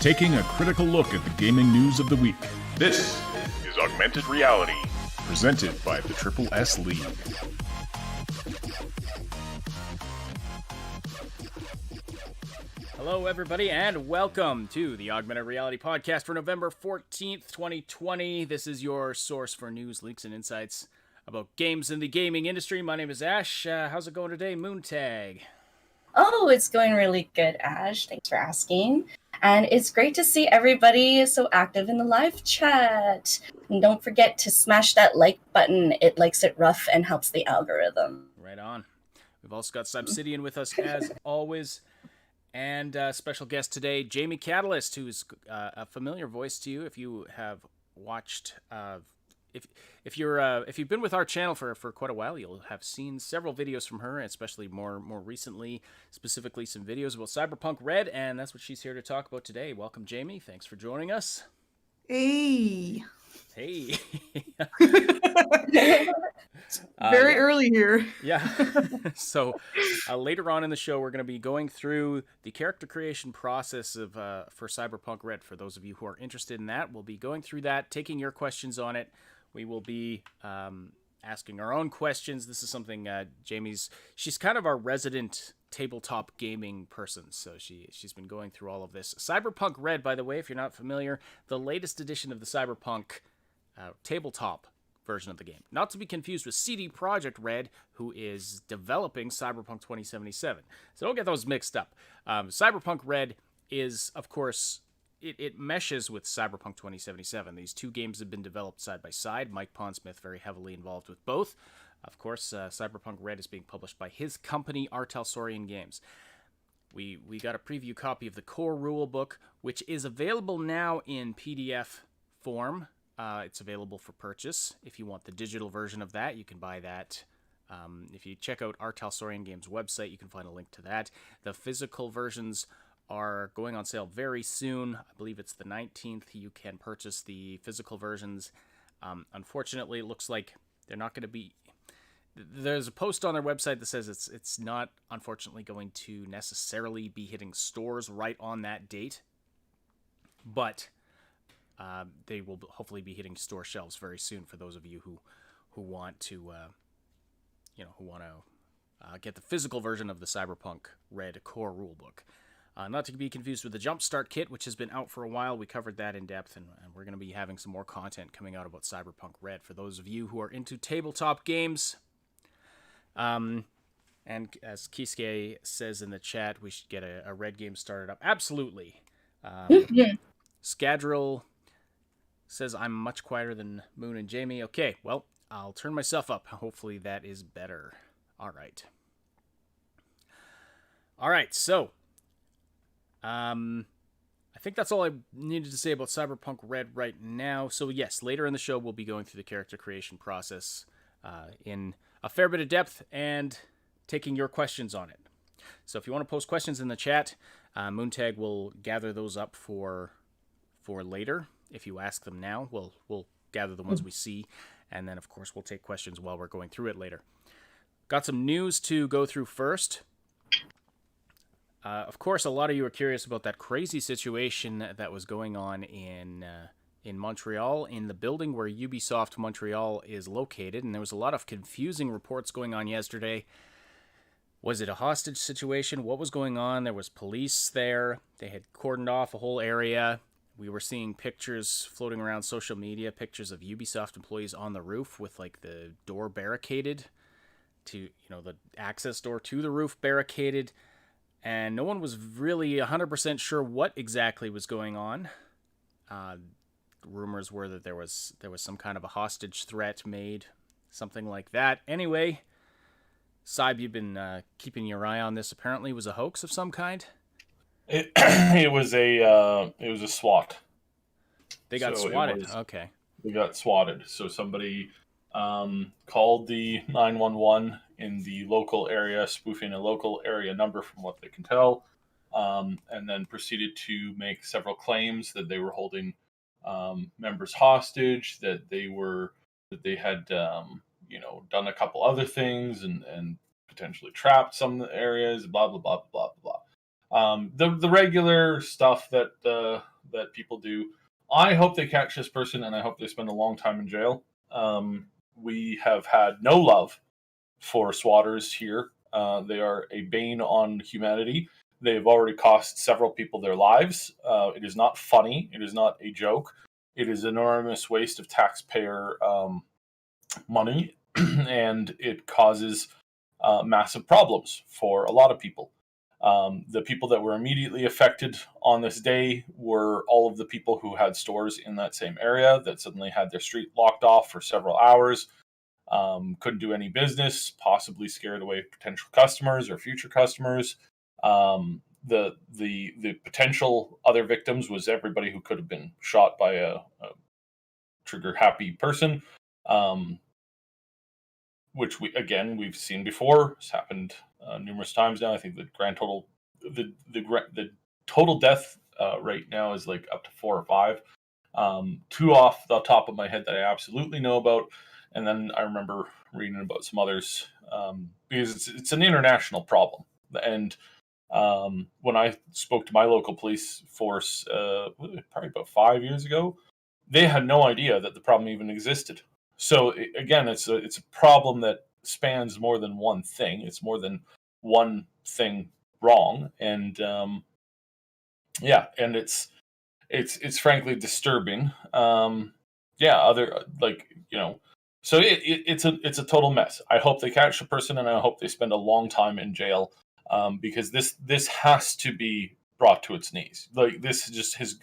taking a critical look at the gaming news of the week. This is Augmented Reality, presented by the Triple S League. Hello, everybody, and welcome to the Augmented Reality podcast for November 14th, 2020. This is your source for news, leaks, and insights about games in the gaming industry. My name is Ash. How's it going today, Moontag? Oh, it's going really good, Ash. Thanks for asking. And it's great to see everybody so active in the live chat. And don't forget to smash that like button. It likes it rough and helps the algorithm. Right on. We've also got Subsidian with us, as always. And special guest today, Jamie Catalyst, who's a familiar voice to you if you have watched... If you've been with our channel for quite a while, you'll have seen several videos from her, especially more recently, specifically some videos about Cyberpunk Red, and that's what she's here to talk about today. Welcome, Jamie. Thanks for joining us. Hey. Very early here. Yeah. So later on in the show, we're going to be going through the character creation process of for Cyberpunk Red. For those of you who are interested in that, we'll be going through that, taking your questions on it. We will be asking our own questions. This is something she's kind of our resident tabletop gaming person, so she's been going through all of this. Cyberpunk Red, by the way, if you're not familiar, the latest edition of the Cyberpunk tabletop version of the game. Not to be confused with CD Projekt Red, who is developing Cyberpunk 2077. So don't get those mixed up. Cyberpunk Red is, of course... It meshes with Cyberpunk 2077. These two games have been developed side by side. Mike Pondsmith very heavily involved with both. Of course, Cyberpunk Red is being published by his company, Artalsorian Games. We got a preview copy of the core rulebook, which is available now in PDF form. It's available for purchase. If you want the digital version of that, you can buy that. If you check out Artalsorian Games' website, you can find a link to that. The physical versions are going on sale very soon. I believe it's the 19th. You can purchase the physical versions. Unfortunately, it looks like they're not going to be... There's a post on their website that says it's not, unfortunately, going to necessarily be hitting stores right on that date. But they will hopefully be hitting store shelves very soon for those of you who want to, get the physical version of the Cyberpunk Red core rulebook. Not to be confused with the Jumpstart Kit, which has been out for a while. We covered that in depth, and we're going to be having some more content coming out about Cyberpunk Red for those of you who are into tabletop games. And as Kisuke says in the chat, we should get a Red game started up. Absolutely. Scadril says, I'm much quieter than Moon and Jamie. Okay, well, I'll turn myself up. Hopefully that is better. All right, so... I think that's all I needed to say about Cyberpunk Red right now. So yes, later in the show, we'll be going through the character creation process in a fair bit of depth and taking your questions on it. So if you want to post questions in the chat, Moontag will gather those up for later. If you ask them now, we'll gather the ones we see, and then of course we'll take questions while we're going through it later. Got some news to go through first. Of course, a lot of you are curious about that crazy situation that was going on in Montreal, in the building where Ubisoft Montreal is located, and there was a lot of confusing reports going on yesterday. Was it a hostage situation? What was going on? There was police there. They had cordoned off a whole area. We were seeing pictures floating around social media, pictures of Ubisoft employees on the roof with like the door barricaded, the access door to the roof barricaded. And no one was really 100% sure what exactly was going on. Rumors were that there was some kind of a hostage threat made, something like that. Anyway, Cyb, you've been keeping your eye on this. Apparently, it was a hoax of some kind. It was a SWAT. They got swatted. Okay. They got swatted. So somebody called the 911 in the local area, spoofing a local area number from what they can tell, and then proceeded to make several claims that they were holding members hostage, that they had done a couple other things and potentially trapped some areas, blah blah blah blah blah. The regular stuff that that people do. I hope they catch this person, and I hope they spend a long time in jail. We have had no love for swatters here. They are a bane on humanity. They have already cost several people their lives. It is not funny. It is not a joke. It is an enormous waste of taxpayer money, and it causes massive problems for a lot of people. The people that were immediately affected on this day were all of the people who had stores in that same area that suddenly had their street locked off for several hours, couldn't do any business, possibly scared away potential customers or future customers. The potential other victims was everybody who could have been shot by a trigger happy person, which we've seen before. It's happened numerous times now. I think the grand total, the total death rate now is like up to 4 or 5. Two off the top of my head that I absolutely know about, and then I remember reading about some others, because it's an international problem. And when I spoke to my local police force, probably about 5 years ago, they had no idea that the problem even existed. So again, it's a problem that spans more than one thing. It's more than one thing wrong, and and it's frankly disturbing. So it's a total mess. I hope they catch the person, and I hope they spend a long time in jail, because this has to be brought to its knees. Like, this just has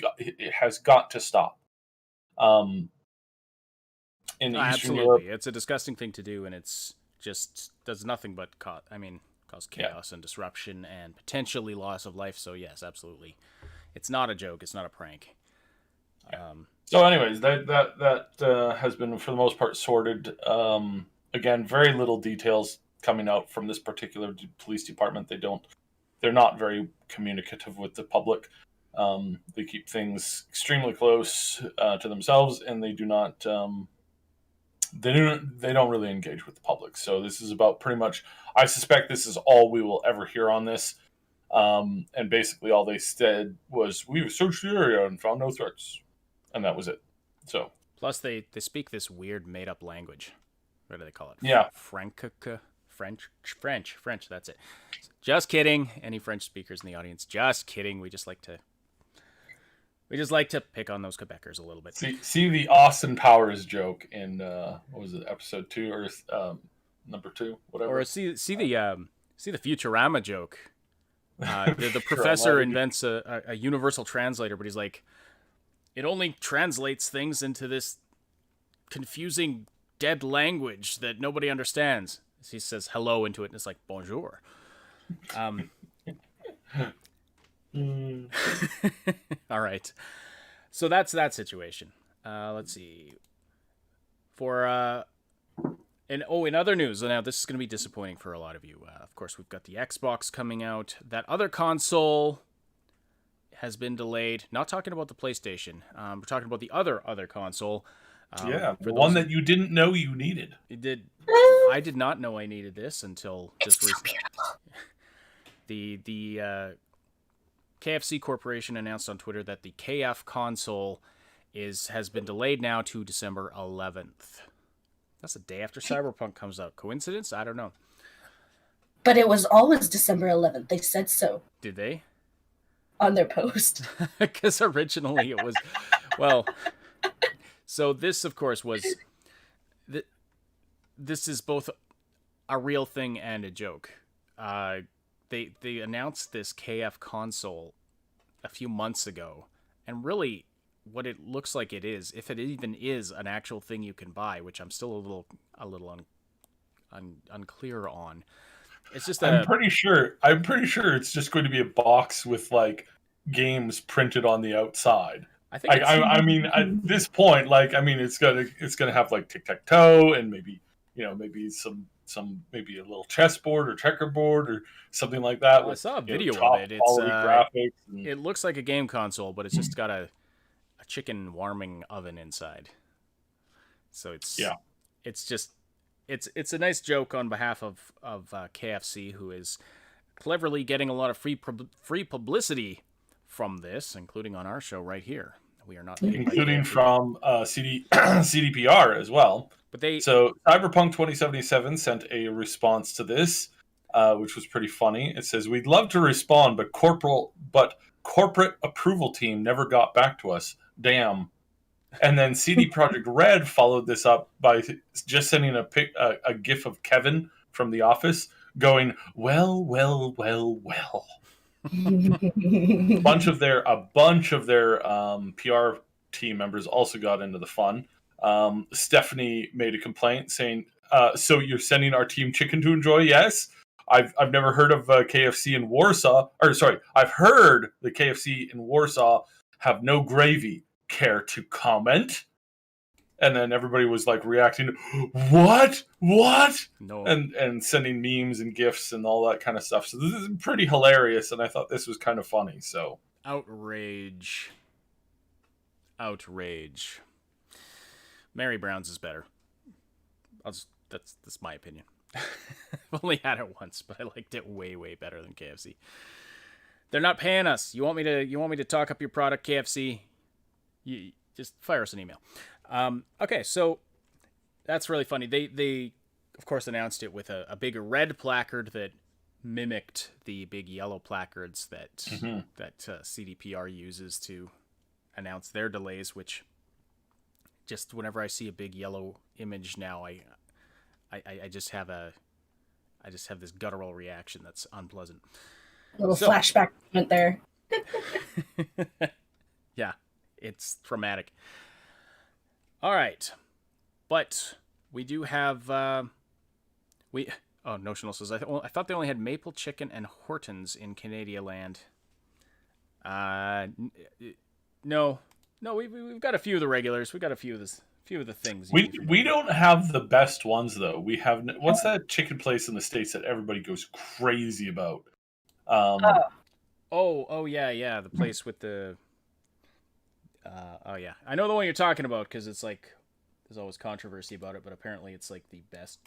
got to stop. In Eastern Europe, it's a disgusting thing to do, and it's just does nothing but cause chaos and disruption and potentially loss of life. So yes, absolutely, it's not a joke. It's not a prank. So, anyways, that has been for the most part sorted. Again, very little details coming out from this particular police department. They're not very communicative with the public. They keep things extremely close to themselves, and they do not. They don't really engage with the public. So this is about pretty much. I suspect this is all we will ever hear on this. And basically, all they said was, "We searched the area and found no threats," and that was it. So plus they speak this weird made up language. What do they call it? Yeah, French. That's it. Just kidding. Any French speakers in the audience? Just kidding. We just like to pick on those Quebecers a little bit. See the Austin Powers joke in what was it, episode 2 or number 2, whatever. Or see the Futurama joke. The professor invents a universal translator, but he's like, it only translates things into this confusing dead language that nobody understands. He says hello into it, and it's like bonjour. All right. So that's that situation. Let's see. In other news, now this is going to be disappointing for a lot of you. Of course, we've got the Xbox coming out. That other console has been delayed. Not talking about the PlayStation. We're talking about the other console. The one that you didn't know you needed. I did not know I needed this until just recently. The KFC Corporation announced on Twitter that the KF console has been delayed now to December 11th. That's the day after Cyberpunk comes out. Coincidence? I don't know. But it was always December 11th. They said so. Did they? On their post. Because originally it was... Well, so this, of course, was... This is both a real thing and a joke. They announced this KF console a few months ago, and really what it looks like it is, if it even is an actual thing you can buy, which I'm still a little unclear on. It's just I'm pretty sure it's just going to be a box with like games printed on the outside. I mean, at this point, it's gonna have like tic-tac-toe and maybe maybe a little chessboard or checkerboard or something like that. Well, I saw a video of it. It's graphics. It looks like a game console, but it's just got a chicken warming oven inside. So it's a nice joke on behalf of KFC, who is cleverly getting a lot of free publicity from this, including on our show right here. We are not paid by including KFC. from CDPR as well. But they So Cyberpunk 2077 sent a response to this, which was pretty funny. It says, "We'd love to respond, but corporate approval team never got back to us. Damn." And then CD Projekt Red followed this up by just sending a gif of Kevin from The Office going, "Well, well, well, well." A bunch of their PR team members also got into the fun. Stephanie made a complaint saying, "So you're sending our team chicken to enjoy?" Yes. I've never heard of KFC in Warsaw. Or sorry, I've heard the KFC in Warsaw have no gravy. Care to comment? And then everybody was like reacting, what? no. And sending memes and gifs and all that kind of stuff. So this is pretty hilarious, and I thought this was kind of funny. So Outrage. Mary Brown's is better. That's my opinion. I've only had it once, but I liked it way, way better than KFC. They're not paying us. You want me to talk up your product, KFC? You just fire us an email. Okay, so that's really funny. They of course announced it with a big red placard that mimicked the big yellow placards that CDPR uses to announce their delays. Which just whenever I see a big yellow image now, I just have this guttural reaction that's unpleasant. A little flashback moment there. Yeah, it's traumatic. All right, but we do have Notional says I thought they only had maple chicken and Hortons in Canada Land. No, we've got a few of the regulars. We got a few of the things. we don't have the best ones though. We have what's that chicken place in the States that everybody goes crazy about? Yeah, the place with the. Yeah, I know the one you're talking about because it's like there's always controversy about it, but apparently it's like the best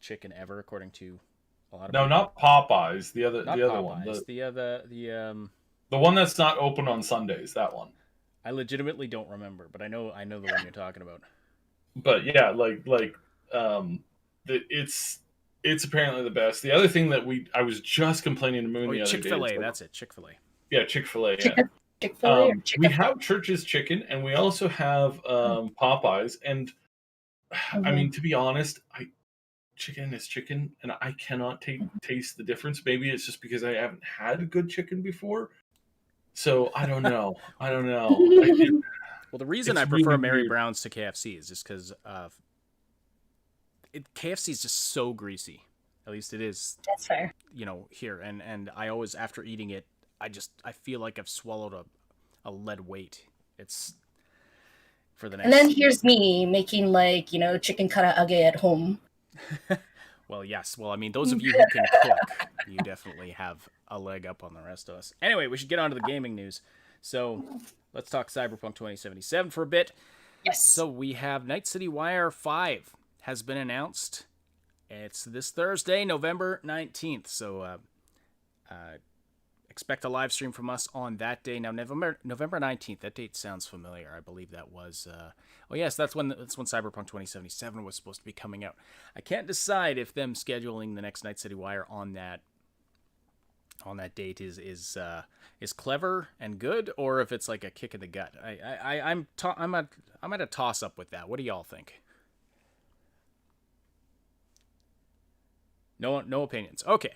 chicken ever according to a lot of. No, people. Not Popeyes. The other one. The one that's not open on Sundays. That one. I legitimately don't remember, but I know the one you're talking about. But yeah, it's apparently the best. The other thing that I was just complaining to Moon the other day. Chick-fil-A, that's it. Chick-fil-A. Yeah, Chick-fil-A. Yeah. Chick-fil-A we have Church's Chicken, and we also have Popeyes. And I mean, to be honest, chicken is chicken, and I cannot taste the difference. Maybe it's just because I haven't had good chicken before. So I don't know. Well, the reason I prefer Mary Brown's to KFC is just because KFC is just so greasy. At least it is. That's fair. Here, and I always, after eating it, I feel like I've swallowed a lead weight. It's for the next. And then here's me making chicken karaage at home. Well, yes. Well, I mean, those of you who can cook, you definitely have a leg up on the rest of us. Anyway, we should get on to the gaming news. So let's talk Cyberpunk 2077 for a bit. Yes. So we have Night City Wire 5 has been announced. It's this Thursday, November 19th. So expect a live stream from us on that day. Now, November 19th, that date sounds familiar. I believe that was... yes, that's when Cyberpunk 2077 was supposed to be coming out. I can't decide if them scheduling the next Night City Wire on that date is clever and good, or if it's like a kick in the gut. I'm at a toss up with that. What do y'all think? No opinions. Okay.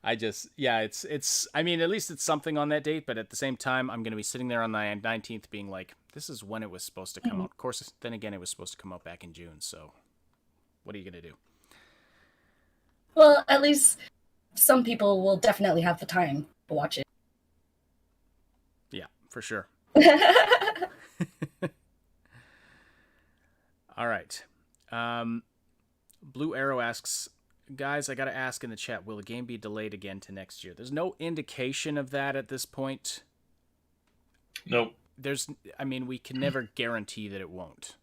It's I mean, at least it's something on that date, but at the same time, I'm going to be sitting there on the 19th being like, this is when it was supposed to come out. Of course, then again, it was supposed to come out back in June, so what are you going to do? Well, at least some people will definitely have the time to watch it. Yeah, for sure. All right. Blue Arrow asks, guys, I got to ask in the chat, will the game be delayed again to next year? There's no indication of that at this point. Nope. We can never guarantee that it won't.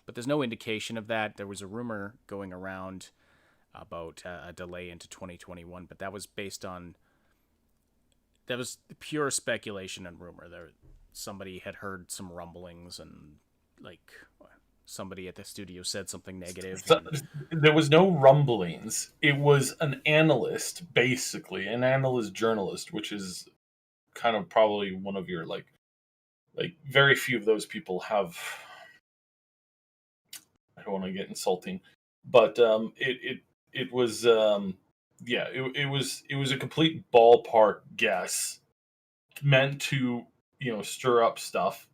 But there's no indication of that. There was a rumor going around about a delay into 2021, but that was based on that was pure speculation and rumor. Somebody had heard some rumblings, and like somebody at the studio said something negative. So, there was no rumblings. It was an analyst, basically, an analyst journalist, which is kind of probably one of your like very few of those people have. I don't want to get insulting, but it was it was a complete ballpark guess meant to stir up stuff.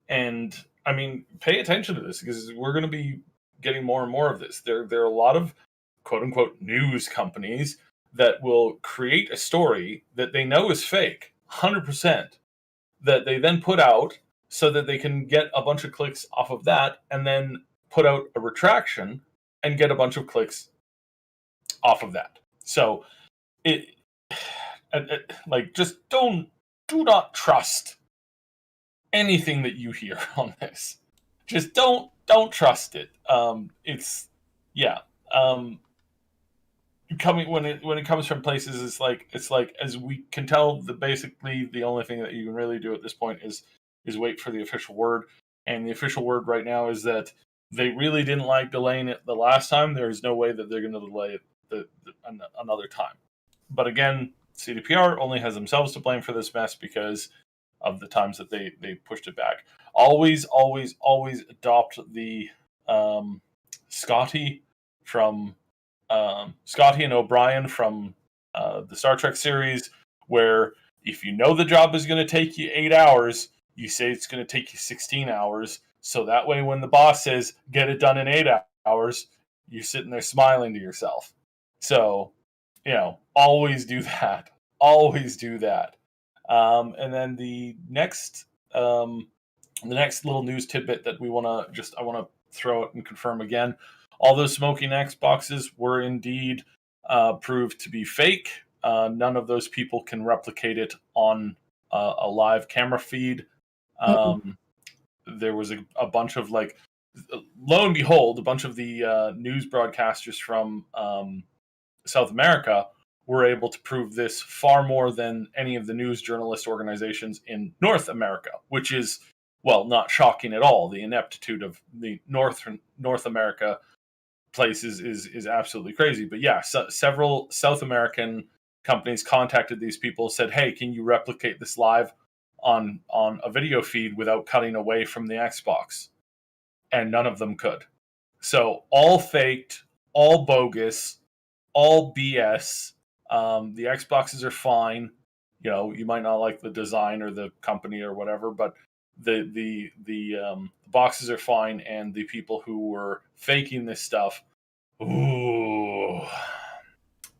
And I mean, pay attention to this because we're going to be getting more and more of this. There are a lot of quote unquote news companies that will create a story that they know is fake, 100%, that they then put out so that they can get a bunch of clicks off of that, and then put out a retraction and get a bunch of clicks off of that. So just do not trust anything that you hear on this. Just don't trust it. Coming when it comes from places, it's like as we can tell, basically the only thing that you can really do at this point is wait for the official word. And the official word right now is that they really didn't like delaying it the last time. There's no way that they're going to delay it another time. But again, CDPR only has themselves to blame for this mess because of the times that they pushed it back. Always adopt the Scotty and O'Brien from the Star Trek series, where if you know the job is going to take you 8 hours, you say it's going to take you 16 hours. So that way, when the boss says, get it done in 8 hours, you're sitting there smiling to yourself. So, always do that. Always do that. And then the next little news tidbit that I want to throw it and confirm again. All those smoking Xboxes were indeed proved to be fake. None of those people can replicate it on a live camera feed. There was a bunch of lo and behold, a bunch of the news broadcasters from South America were able to prove this far more than any of the news journalist organizations in North America, which is, well, not shocking at all. The ineptitude of the North America places is absolutely crazy. But yeah, several South American companies contacted these people, said, hey, can you replicate this live on a video feed without cutting away from the Xbox? And none of them could. So all faked, all bogus, all BS. The Xboxes are fine. You might not like the design or the company or whatever, but the boxes are fine, and the people who were faking this stuff, ooh,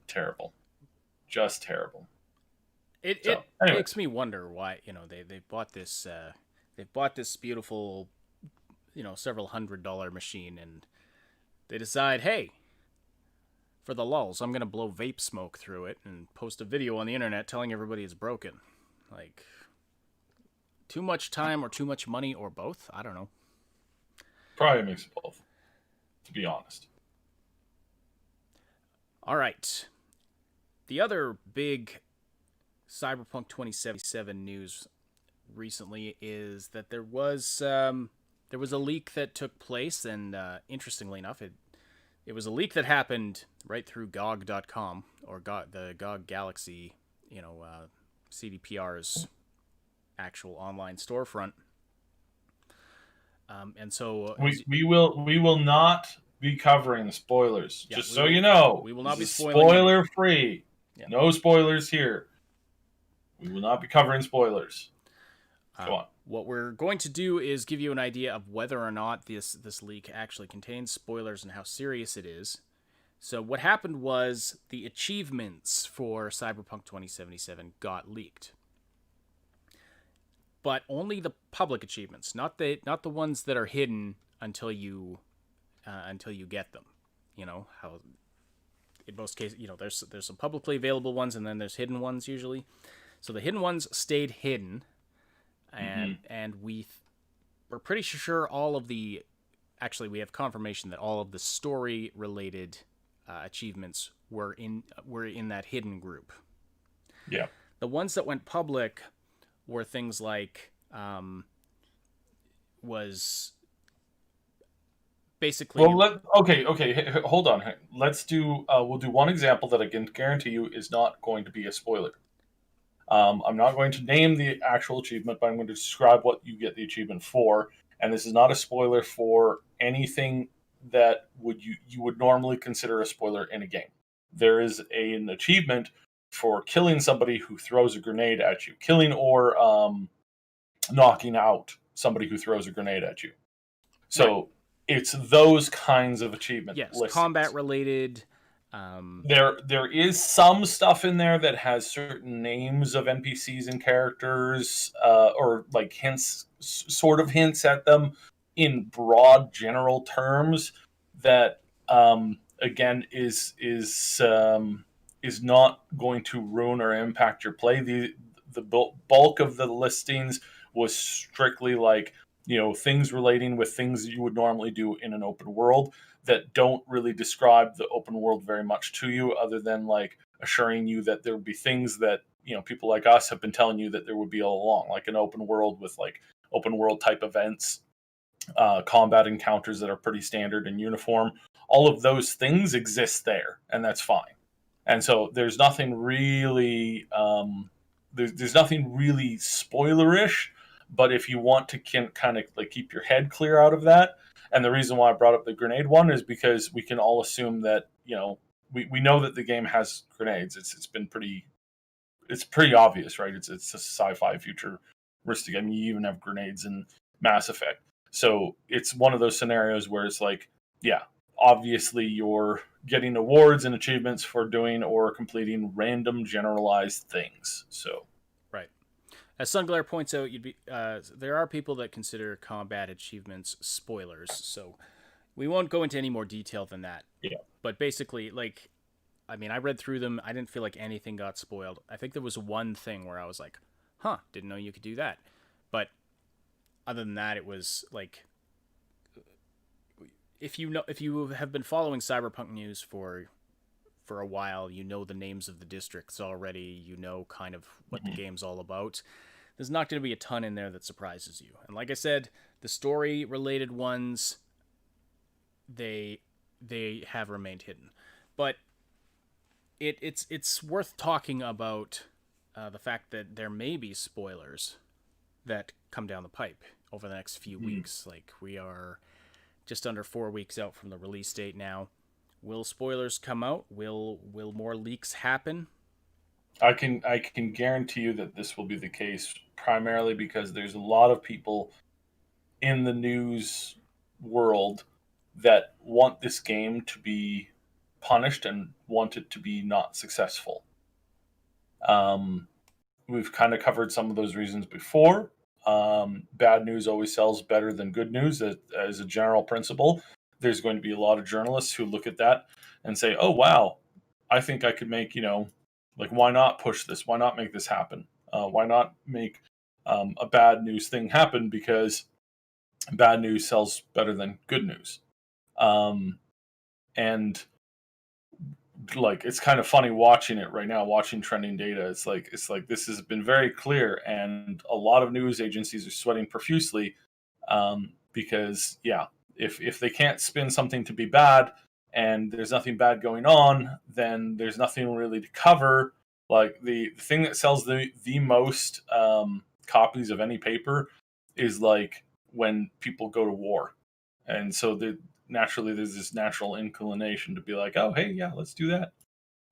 terrible, just terrible. It makes me wonder why they bought this beautiful several $100 machine, and they decide, hey, for the lulz, I'm gonna blow vape smoke through it and post a video on the internet telling everybody it's broken. Like, too much time or too much money or both? I don't know. Probably a mix of both, to be honest. All right. The other big Cyberpunk 2077 news recently is that there was a leak that took place, and interestingly enough, it was a leak that happened right through GOG.com, or the GOG Galaxy, CDPR's actual online storefront. And so we will not be covering spoilers. Yeah, just so you know, we will not be spoiler free. Yeah. No spoilers here. We will not be covering spoilers. Go on. What we're going to do is give you an idea of whether or not this leak actually contains spoilers and how serious it is. So what happened was the achievements for Cyberpunk 2077 got leaked. But only the public achievements, not the ones that are hidden until you get them. How in most cases, there's some publicly available ones, and then there's hidden ones usually. So the hidden ones stayed hidden. And we're pretty sure all of the, actually we have confirmation that all of the story related achievements were in that hidden group. Yeah. The ones that went public were things like was basically Well, hold on. Let's do. We'll do one example that I can guarantee you is not going to be a spoiler. I'm not going to name the actual achievement, but I'm going to describe what you get the achievement for. And this is not a spoiler for anything that you would normally consider a spoiler in a game. There is an achievement for killing somebody who throws a grenade at you, killing or knocking out somebody who throws a grenade at you. So it's those kinds of achievements. yes, listings. combat related. There is some stuff in there that has certain names of NPCs and characters, or like hints, sort of hints at them in broad general terms. That again is not going to ruin or impact your play. The bulk of the listings was strictly like, things relating with things that you would normally do in an open world that don't really describe the open world very much to you, other than like assuring you that there would be things that, people like us have been telling you that there would be all along, like an open world with like open world type events, combat encounters that are pretty standard and uniform. All of those things exist there, and that's fine. And so there's nothing really there's nothing really spoilerish. But if you want to kind of like keep your head clear out of that, and the reason why I brought up the grenade one is because we can all assume that, we know that the game has grenades. It's pretty obvious, right? It's a sci-fi futuristic. I mean, you even have grenades in Mass Effect. So it's one of those scenarios where it's like, yeah, obviously you're getting awards and achievements for doing or completing random generalized things. So Right. As Sunglare points out, there are people that consider combat achievements spoilers, so we won't go into any more detail than that. Yeah. But basically, I read through them. I didn't feel like anything got spoiled. I think there was one thing where I was like, huh, didn't know you could do that. But other than that, it was like, if you have been following Cyberpunk news for a while, you know the names of the districts already, you know kind of what the game's all about. There's not going to be a ton in there that surprises you. And like I said, the story related ones, they have remained hidden. But it's worth talking about the fact that there may be spoilers that come down the pipe over the next few weeks. Like, we are just under 4 weeks out from the release date now. Will spoilers come out? Will more leaks happen? I can guarantee you that this will be the case, primarily because there's a lot of people in the news world that want this game to be punished and want it to be not successful. We've kind of covered some of those reasons before. Bad news always sells better than good news as a general principle. There's going to be a lot of journalists who look at that and say, oh, wow, I think I could make, why not push this? Why not make this happen? Why not make a bad news thing happen? Because bad news sells better than good news. And like, it's kind of funny watching it right now, watching trending data. It's like this has been very clear, and a lot of news agencies are sweating profusely because, yeah, if they can't spin something to be bad and there's nothing bad going on, then there's nothing really to cover. Like, the thing that sells the most copies of any paper is like when people go to war. And so naturally there's this natural inclination to be like, oh, hey, yeah, let's do that.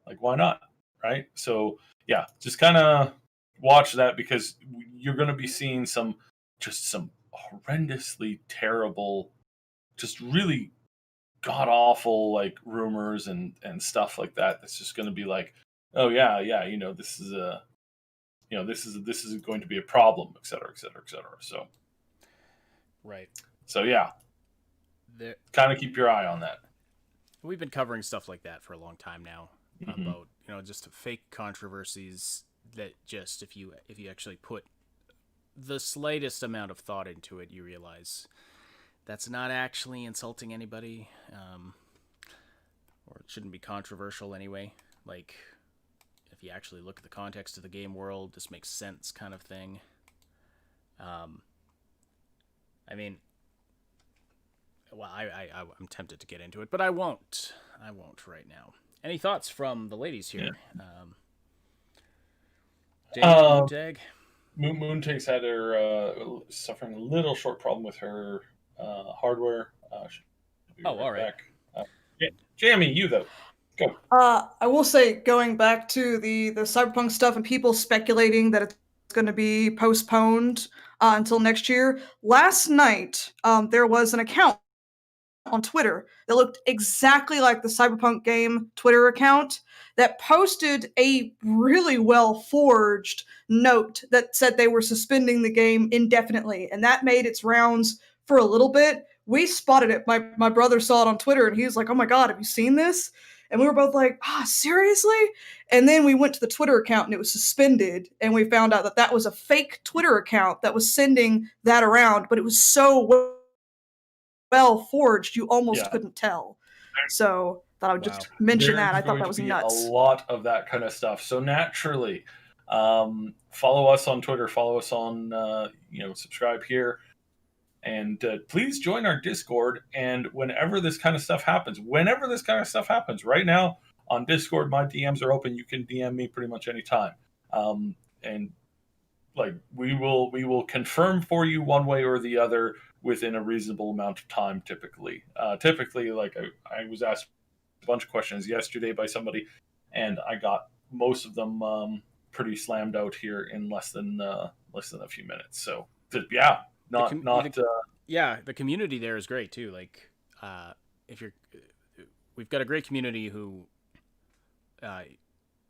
Like, why not? Right? So, yeah, just kind of watch that, because you're going to be seeing some horrendously terrible, just really god awful like rumors and stuff like that. That's just going to be like, oh yeah, this is this is going to be a problem, et cetera, et cetera, et cetera. So, right. So yeah, kind of keep your eye on that. We've been covering stuff like that for a long time now, about just fake controversies that just if you actually put the slightest amount of thought into it, you realize that's not actually insulting anybody, or it shouldn't be controversial anyway. Like, if if you actually look at the context of the game world, this makes sense kind of thing. I mean, well, I'm tempted to get into it, but I won't. I won't right now. Any thoughts from the ladies here? Yeah. Tag? Moontag's had her suffering a little short problem with her hardware. All right. Jamie, you though, go. I will say, going back to the Cyberpunk stuff and people speculating that it's going to be postponed until next year. Last night, there was an account on Twitter that looked exactly like the Cyberpunk game Twitter account that posted a really well forged note that said they were suspending the game indefinitely, and that made its rounds for a little bit. We spotted it. My brother saw it on Twitter, and he was like, "Oh my god, have you seen this?" And we were both like, seriously? And then we went to the Twitter account and it was suspended. And we found out that that was a fake Twitter account that was sending that around, but it was so well forged, you almost couldn't tell. So thought I would just mention that. I thought that was nuts. A lot of that kind of stuff. So naturally, follow us on Twitter, follow us on, subscribe here. And please join our Discord. And whenever this kind of stuff happens, right now on Discord, my DMs are open. You can DM me pretty much anytime. And like we will confirm for you one way or the other within a reasonable amount of time. Typically, like I was asked a bunch of questions yesterday by somebody, and I got most of them pretty slammed out here in less than a few minutes. So yeah. The community there is great too. Like, we've got a great community who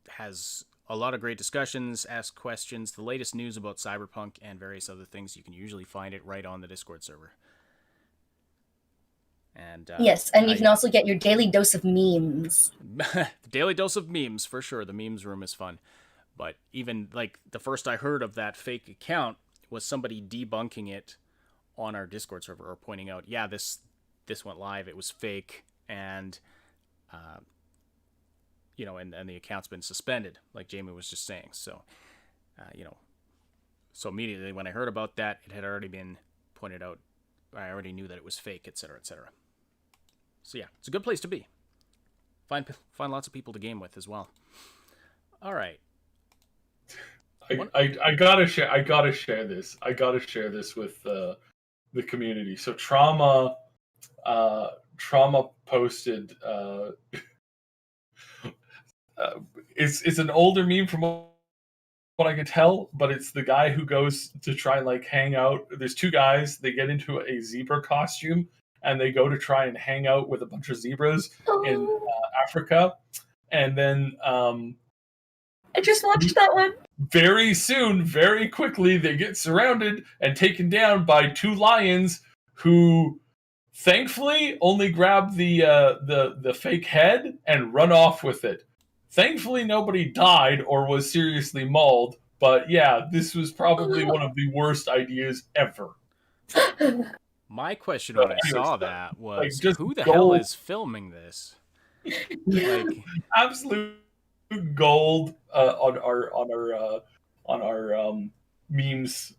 has a lot of great discussions, ask questions, the latest news about Cyberpunk and various other things. You can usually find it right on the Discord server. And yes, and you can also get your daily dose of memes. The daily dose of memes, for sure. The memes room is fun. But even like the first I heard of that fake account was somebody debunking it on our Discord server, or pointing out, this went live, it was fake, and and the account's been suspended, like Jamie was just saying. So so immediately when I heard about that, it had already been pointed out. I already knew that it was fake, etc., etc. So yeah, it's a good place to be. Find lots of people to game with as well. All right. I gotta share this. I gotta share this with the community. So Trauma posted. It's an older meme from what I could tell, but it's the guy who goes to try and like hang out. There's two guys. They get into a zebra costume and they go to try and hang out with a bunch of zebras in Africa, and then I just watched that one. Very soon, very quickly, they get surrounded and taken down by two lions who thankfully only grab the fake head and run off with it. Thankfully, nobody died or was seriously mauled, but yeah, this was probably one of the worst ideas ever. My question when I saw that was, who the hell is filming this? Like, absolute gold on our memes,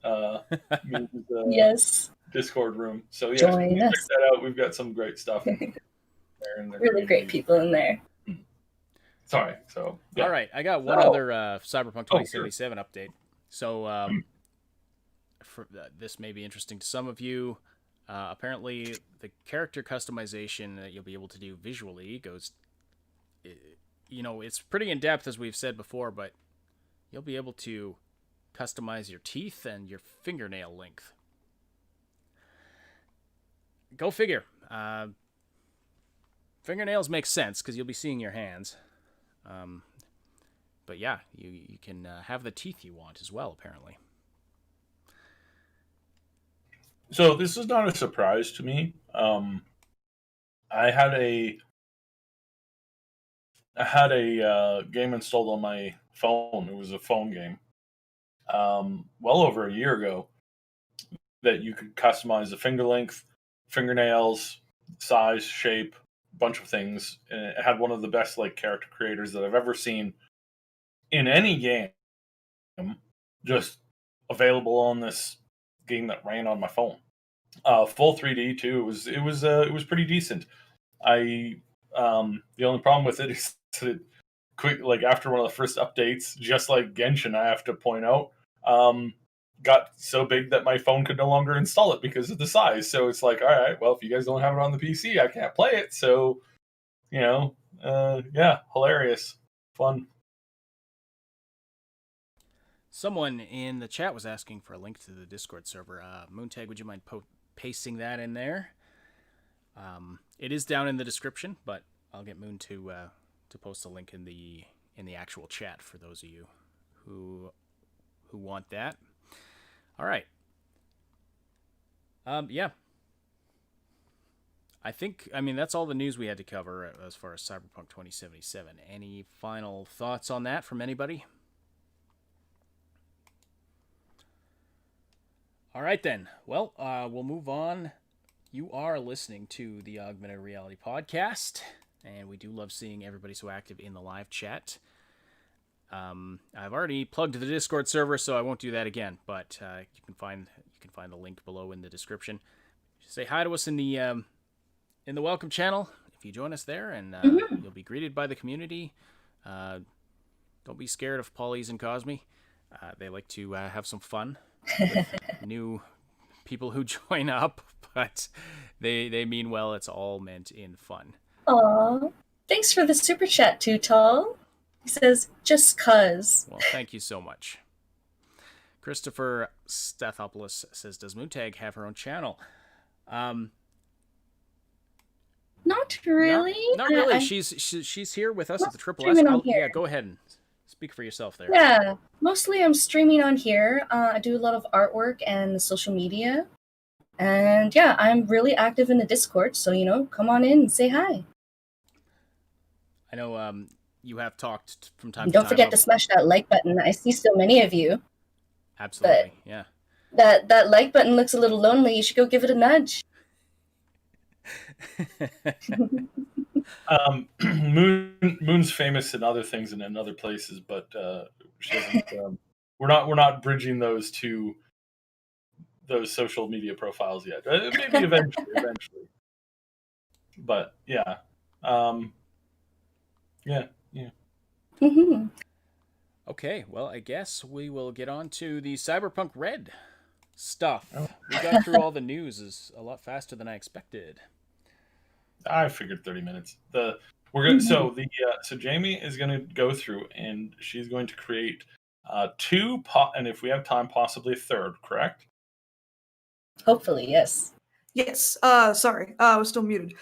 yes, Discord room. So yeah, join us. Check that out. We've got some great stuff in there. Really great people in there. Sorry. So yeah. All right, I got one other Cyberpunk 2077 update. So this may be interesting to some of you. Apparently, the character customization that you'll be able to do visually goes. It's pretty in depth, as we've said before, but you'll be able to customize your teeth and your fingernail length. Go figure. Fingernails make sense because you'll be seeing your hands. But yeah, you can have the teeth you want as well, apparently. So this is not a surprise to me. I had a game installed on my phone. It was a phone game. Well over a year ago, that you could customize the finger length, fingernails, size, shape, bunch of things. And it had one of the best like character creators that I've ever seen. in any game just available on this game that ran on my phone. Full 3D too. It was pretty decent. The only problem with it is that quick, like after one of the first updates, just like Genshin, I have to point out, got so big that my phone could no longer install it because of the size. So it's like, all right, well, if you guys don't have it on the PC, I can't play it. So, yeah, hilarious, fun. Someone in the chat was asking for a link to the Discord server. Moontag, would you mind pasting that in there? It is down in the description, but I'll get Moon to post a link in the actual chat for those of you who want that. All right. Yeah. I mean, that's all the news we had to cover as far as Cyberpunk 2077. Any final thoughts on that from anybody? All right, then. Well, we'll move on. You are listening to the Augmented Reality podcast, and we do love seeing everybody so active in the live chat. I've already plugged the Discord server, so I won't do that again. But you can find the link below in the description. Say hi to us in the welcome channel if you join us there, and you'll be greeted by the community. Don't be scared of Polly's and Cosme. They like to have some fun with new people who join up, but they mean well. It's all meant in fun. Aw, thanks for the super chat, Too Tall. He says, just cuz. Well, thank you so much. Christopher Stathopoulos says, does Moontag have her own channel? Not really. Not really. She's here with us at the Triple S. Yeah, go ahead and speak for yourself there. Yeah, mostly I'm streaming on here. I do a lot of artwork and social media. And yeah, I'm really active in the Discord, so, come on in and say hi. I know you have talked from time to time. Don't forget to smash that like button. I see so many of you. Absolutely, yeah. That like button looks a little lonely. You should go give it a nudge. Moon's famous in other things and in other places, but she doesn't. We're not bridging those social media profiles yet. Maybe eventually. But yeah, yeah. Mm-hmm. Okay, well, I guess we will get on to the Cyberpunk Red stuff. We got through all the news is a lot faster than I expected. I figured 30 minutes. So Jamie is going to go through and she's going to create two and if we have time, possibly a third. Correct? Hopefully, yes. Yes. Sorry. I was still muted.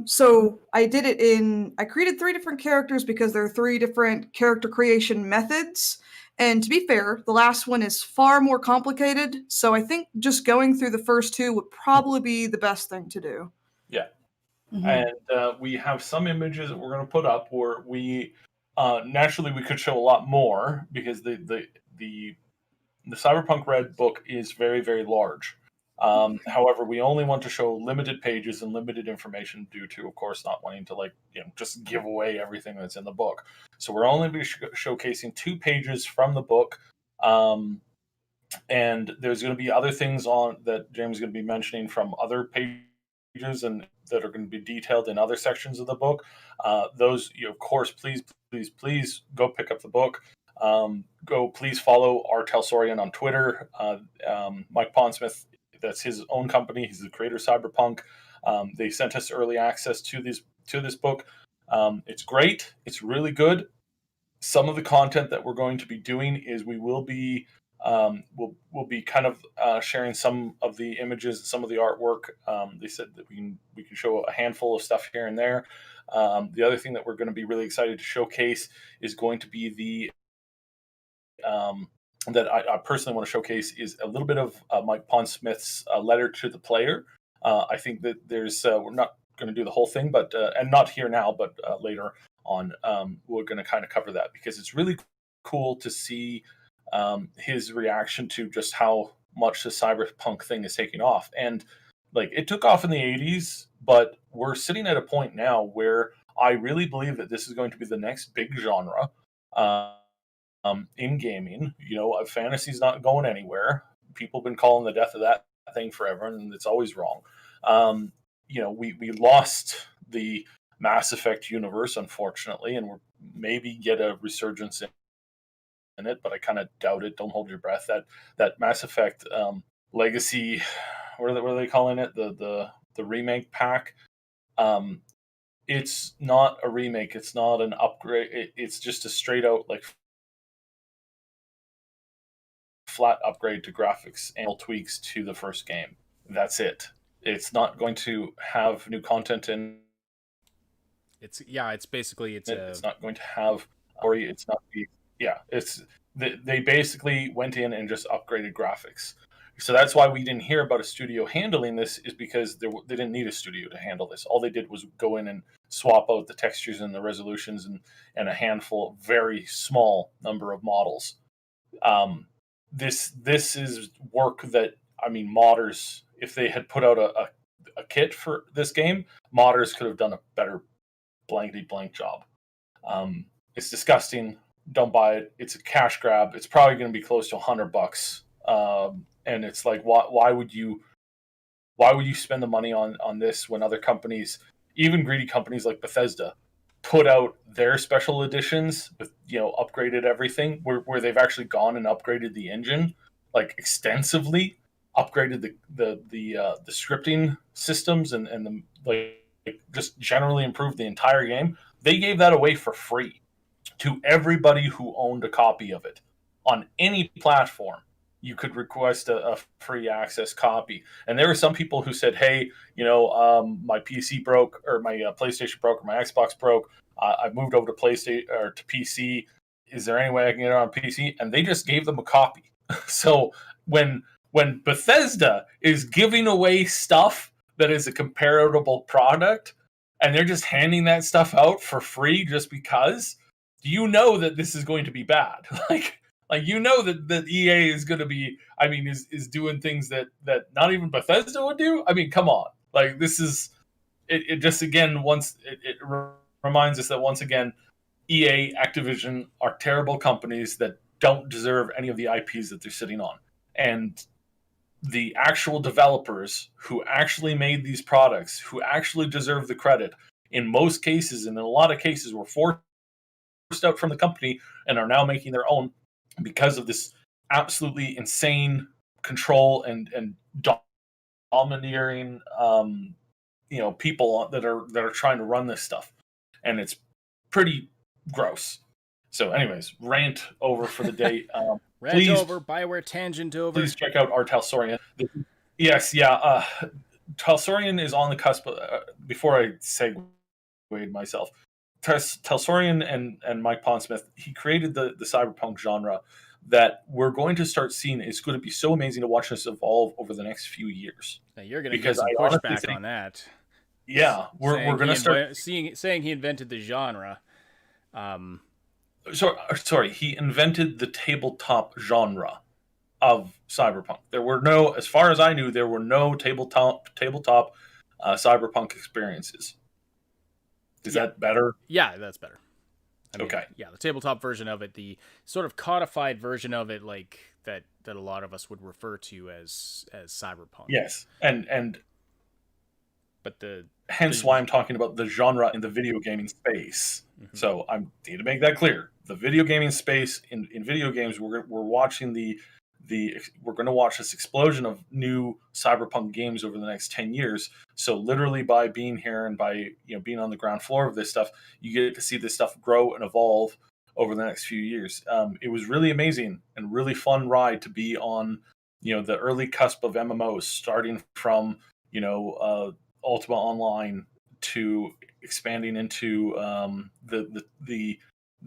So I did it I created 3 different characters because there are 3 different character creation methods. And to be fair, the last one is far more complicated. So I think just going through the first 2 would probably be the best thing to do. Yeah. Mm-hmm. And we have some images that we're going to put up where we naturally we could show a lot more because the Cyberpunk Red book is very, very large. However, we only want to show limited pages and limited information due to, of course, not wanting to just give away everything that's in the book. So we're only be showcasing 2 pages from the book. And there's going to be other things on that James is going to be mentioning from other pages and that are going to be detailed in other sections of the book. Those, of course, please go pick up the book. Please follow R. Telsorian on Twitter. Mike Pondsmith, that's his own company. He's the creator of Cyberpunk. They sent us early access to this book. It's great. It's really good. Some of the content that we're going to be doing is we will be we'll be kind of sharing some of the images, some of the artwork. They said that we can show a handful of stuff here and there. The other thing that we're going to be really excited to showcase is going to be the that I personally want to showcase is a little bit of Mike Pondsmith's letter to the player. I think that there's we're not going to do the whole thing, but and not here now, but later on we're going to kind of cover that because it's really cool to see his reaction to just how much the cyberpunk thing is taking off. And it took off in the 80s, but we're sitting at a point now where I really believe that this is going to be the next big genre. in gaming. Fantasy's not going anywhere. People have been calling the death of that thing forever, and it's always wrong. We lost the Mass Effect universe, unfortunately, and we're maybe get a resurgence in it, but I kind of doubt it. Don't hold your breath. That Mass Effect Legacy, what are they calling it? The remake pack. It's not a remake. It's not an upgrade. It's just a straight out like flat upgrade to graphics and tweaks to the first game. That's it. It's not going to have new content in. It's basically It's not going to have story. It's not the It's they basically went in and just upgraded graphics. So that's why we didn't hear about a studio handling this, is because they didn't need a studio to handle this. All they did was go in and swap out the textures and the resolutions and a handful, very small number of models. This is work that, modders, if they had put out a kit for this game, modders could have done a better blankety blank job. It's disgusting. Don't buy it. It's a cash grab. It's probably going to be close to $100. And it's like, why would you spend the money on this when other companies, even greedy companies like Bethesda, put out their special editions with upgraded everything, where they've actually gone and upgraded the engine like extensively, upgraded the scripting systems and the just generally improved the entire game. They gave that away for free to everybody who owned a copy of it on any platform. You could request a free access copy. And there were some people who said, hey, my PC broke, or my PlayStation broke, or my Xbox broke. I moved over to PlayStation or to PC. Is there any way I can get it on PC? And they just gave them a copy. So when Bethesda is giving away stuff that is a comparable product, and they're just handing that stuff out for free just because, that this is going to be bad. Like that EA is going to be, is doing things that not even Bethesda would do. Come on. Like, this is, it just, again, it reminds us that once again, EA, Activision are terrible companies that don't deserve any of the IPs that they're sitting on. And the actual developers who actually made these products, who actually deserve the credit, in most cases, and in a lot of cases, were forced out from the company and are now making their own, because of this absolutely insane control and domineering, people that are trying to run this stuff, and it's pretty gross. So, anyways, rant over for the day. Rant over, Bioware tangent over. Please check out our Talsorian. Yes, yeah. Talsorian is on the cusp. Before I segued myself, Talsorian and Mike Pondsmith, he created the cyberpunk genre that we're going to start seeing. Is going to be so amazing to watch this evolve over the next few years. Now you're going to get some pushback on that. Yeah, we're going to start saying he invented the genre. Sorry, he invented the tabletop genre of cyberpunk. There were no, as far as I knew, there were no tabletop cyberpunk experiences. Is that better? Yeah, that's better. Okay. Yeah, the tabletop version of it, the sort of codified version of it, like that a lot of us would refer to as cyberpunk. Yes, and but hence why I'm talking about the genre in the video gaming space. Mm-hmm. So I need to make that clear. The video gaming space in video games, we're watching we're going to watch this explosion of new cyberpunk games over the next 10 years. So literally, by being here and by being on the ground floor of this stuff, you get to see this stuff grow and evolve over the next few years. It was really amazing and really fun ride to be on, the early cusp of MMOs, starting from Ultima Online to expanding into the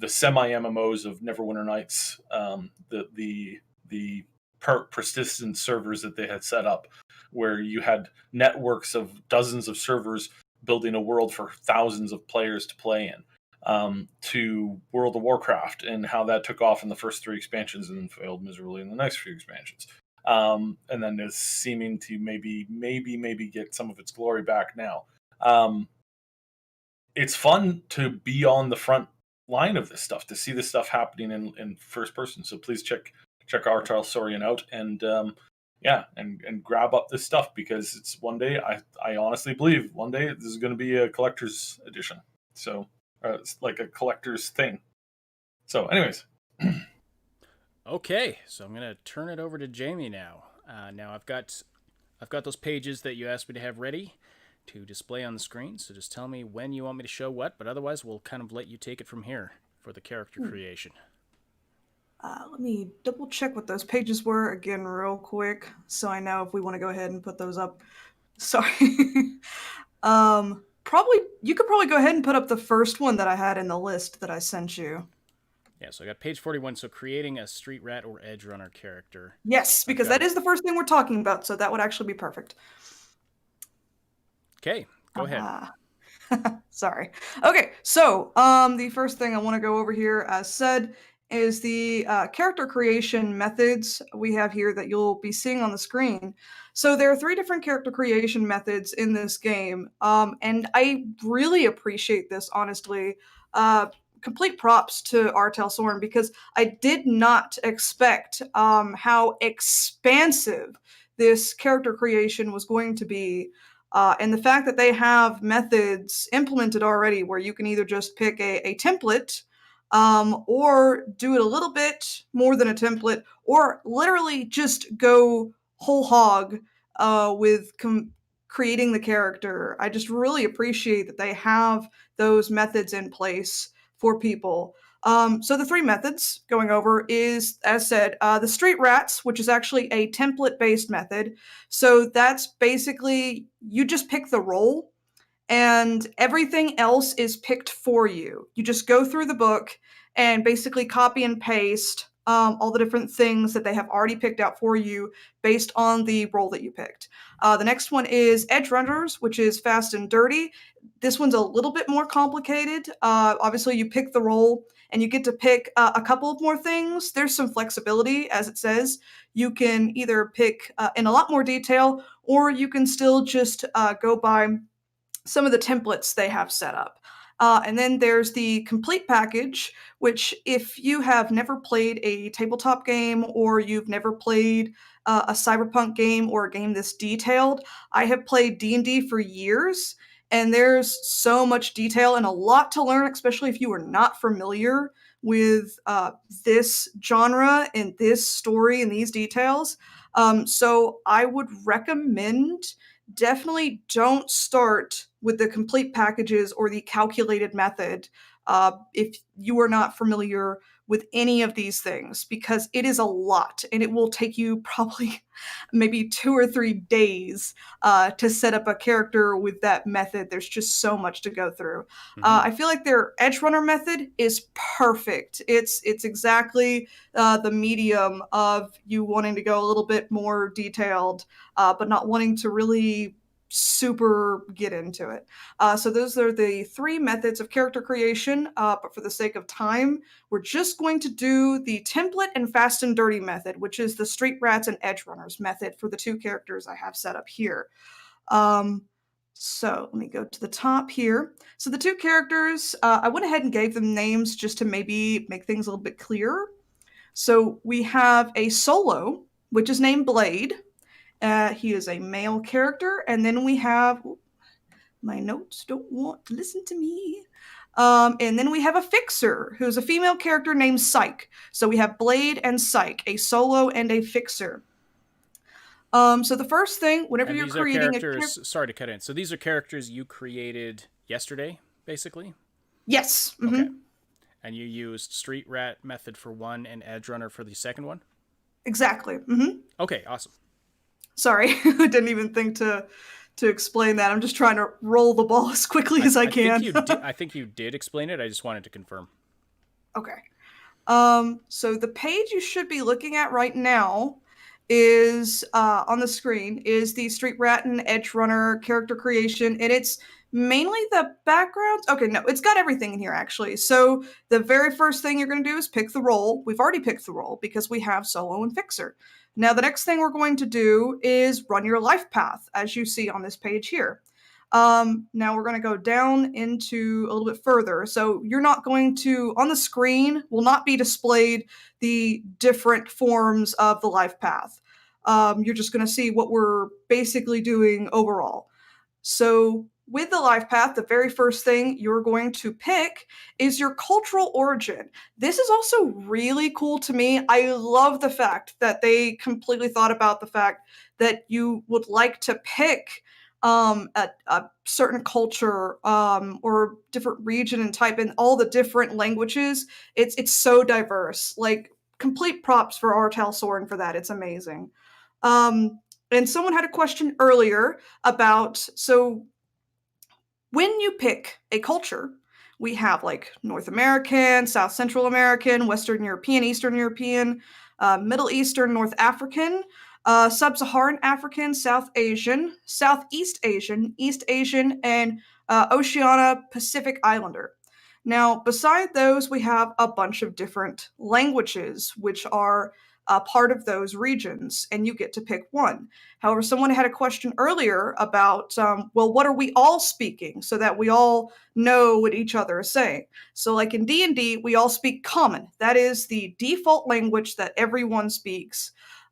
semi MMOs of Neverwinter Nights, the persistent servers that they had set up, where you had networks of dozens of servers building a world for thousands of players to play in, to World of Warcraft and how that took off in the first 3 expansions and then failed miserably in the next few expansions. And then is seeming to maybe get some of its glory back now. It's fun to be on the front line of this stuff, to see this stuff happening in first person. So please check Artel Sorian out, and and grab up this stuff, because it's one day, I honestly believe one day this is going to be a collector's edition. So it's like a collector's thing. So anyways. Okay, so I'm gonna turn it over to Jamie now. Now I've got those pages that you asked me to have ready to display on the screen. So just tell me when you want me to show what, but otherwise we'll kind of let you take it from here for the character creation. Let me double check what those pages were again real quick, so I know if we want to go ahead and put those up. Sorry. You could probably go ahead and put up the first one that I had in the list that I sent you. Yeah, so I got page 41, so creating a street rat or edge runner character. Yes, because that is the first thing we're talking about, so that would actually be perfect. Okay, go ahead. Sorry. Okay, so the first thing I want to go over here, as said, is the character creation methods we have here that you'll be seeing on the screen. So there are 3 different character creation methods in this game, and I really appreciate this, honestly. Complete props to Artel Soren, because I did not expect how expansive this character creation was going to be. And the fact that they have methods implemented already where you can either just pick a template, or do it a little bit more than a template, or literally just go whole hog with creating the character. I just really appreciate that they have those methods in place for people. So the 3 methods going over is, as said, the street rats, which is actually a template-based method. So that's basically, you just pick the role, and everything else is picked for you. You just go through the book and basically copy and paste all the different things that they have already picked out for you based on the role that you picked. The next one is Edge Runners, which is fast and dirty. This one's a little bit more complicated. Obviously, you pick the role, and you get to pick a couple of more things. There's some flexibility, as it says. You can either pick in a lot more detail, or you can still just go by some of the templates they have set up. And then there's the complete package, which if you have never played a tabletop game, or you've never played a Cyberpunk game or a game this detailed, I have played D&D for years, and there's so much detail and a lot to learn, especially if you are not familiar with this genre and this story and these details. So I would recommend, definitely don't start with the complete packages or the calculated method if you are not familiar with any of these things, because it is a lot, and it will take you probably maybe 2 or 3 days to set up a character with that method. There's just so much to go through. I feel like their Edge Runner method is perfect. It's exactly the medium of you wanting to go a little bit more detailed, but not wanting to really super get into it. So those are the 3 methods of character creation, but for the sake of time, we're just going to do the template and fast and dirty method, which is the street rats and edge runners method for the 2 characters I have set up here. So let me go to the top here. So the 2 characters, I went ahead and gave them names just to maybe make things a little bit clearer. So we have a solo, which is named Blade. He is a male character. And then we have, my notes don't want to listen to me. And then we have a fixer, who's a female character named Psyche. So we have Blade and Psyche, a solo and a fixer. So the first thing, whenever you're creating sorry to cut in. So these are characters you created yesterday, basically? Yes. Mm-hmm. Okay. And you used Street Rat method for one and Edge Runner for the second one? Exactly. Mm-hmm. Okay, awesome. Sorry, I didn't even think to explain that. I'm just trying to roll the ball as quickly as I can. I think you did explain it. I just wanted to confirm. Okay. So the page you should be looking at right now is on the screen is the Street Rat and Edge Runner character creation, and it's mainly the backgrounds. Okay, no, it's got everything in here actually. So the very first thing you're going to do is pick the role. We've already picked the role because we have solo and fixer. Now the next thing we're going to do is run your life path, as you see on this page here. Now we're going to go down into a little bit further. So you're not going to, on the screen, will not be displayed the different forms of the life path. You're just going to see what we're basically doing overall. So with the life path, the very first thing you're going to pick is your cultural origin. This is also really cool to me. I love the fact that they completely thought about the fact that you would like to pick a certain culture or different region and type in all the different languages. It's so diverse. Like, complete props for Artel Soren for that. It's amazing. And someone had a question earlier about, so when you pick a culture, we have like North American, South Central American, Western European, Eastern European, Middle Eastern, North African, Sub-Saharan African, South Asian, Southeast Asian, East Asian, and Oceania Pacific Islander. Now, beside those, we have a bunch of different languages, which are part of those regions, and you get to pick one. However, someone had a question earlier about, well, what are we all speaking so that we all know what each other is saying? So like in D&D, we all speak Common. That is the default language that everyone speaks.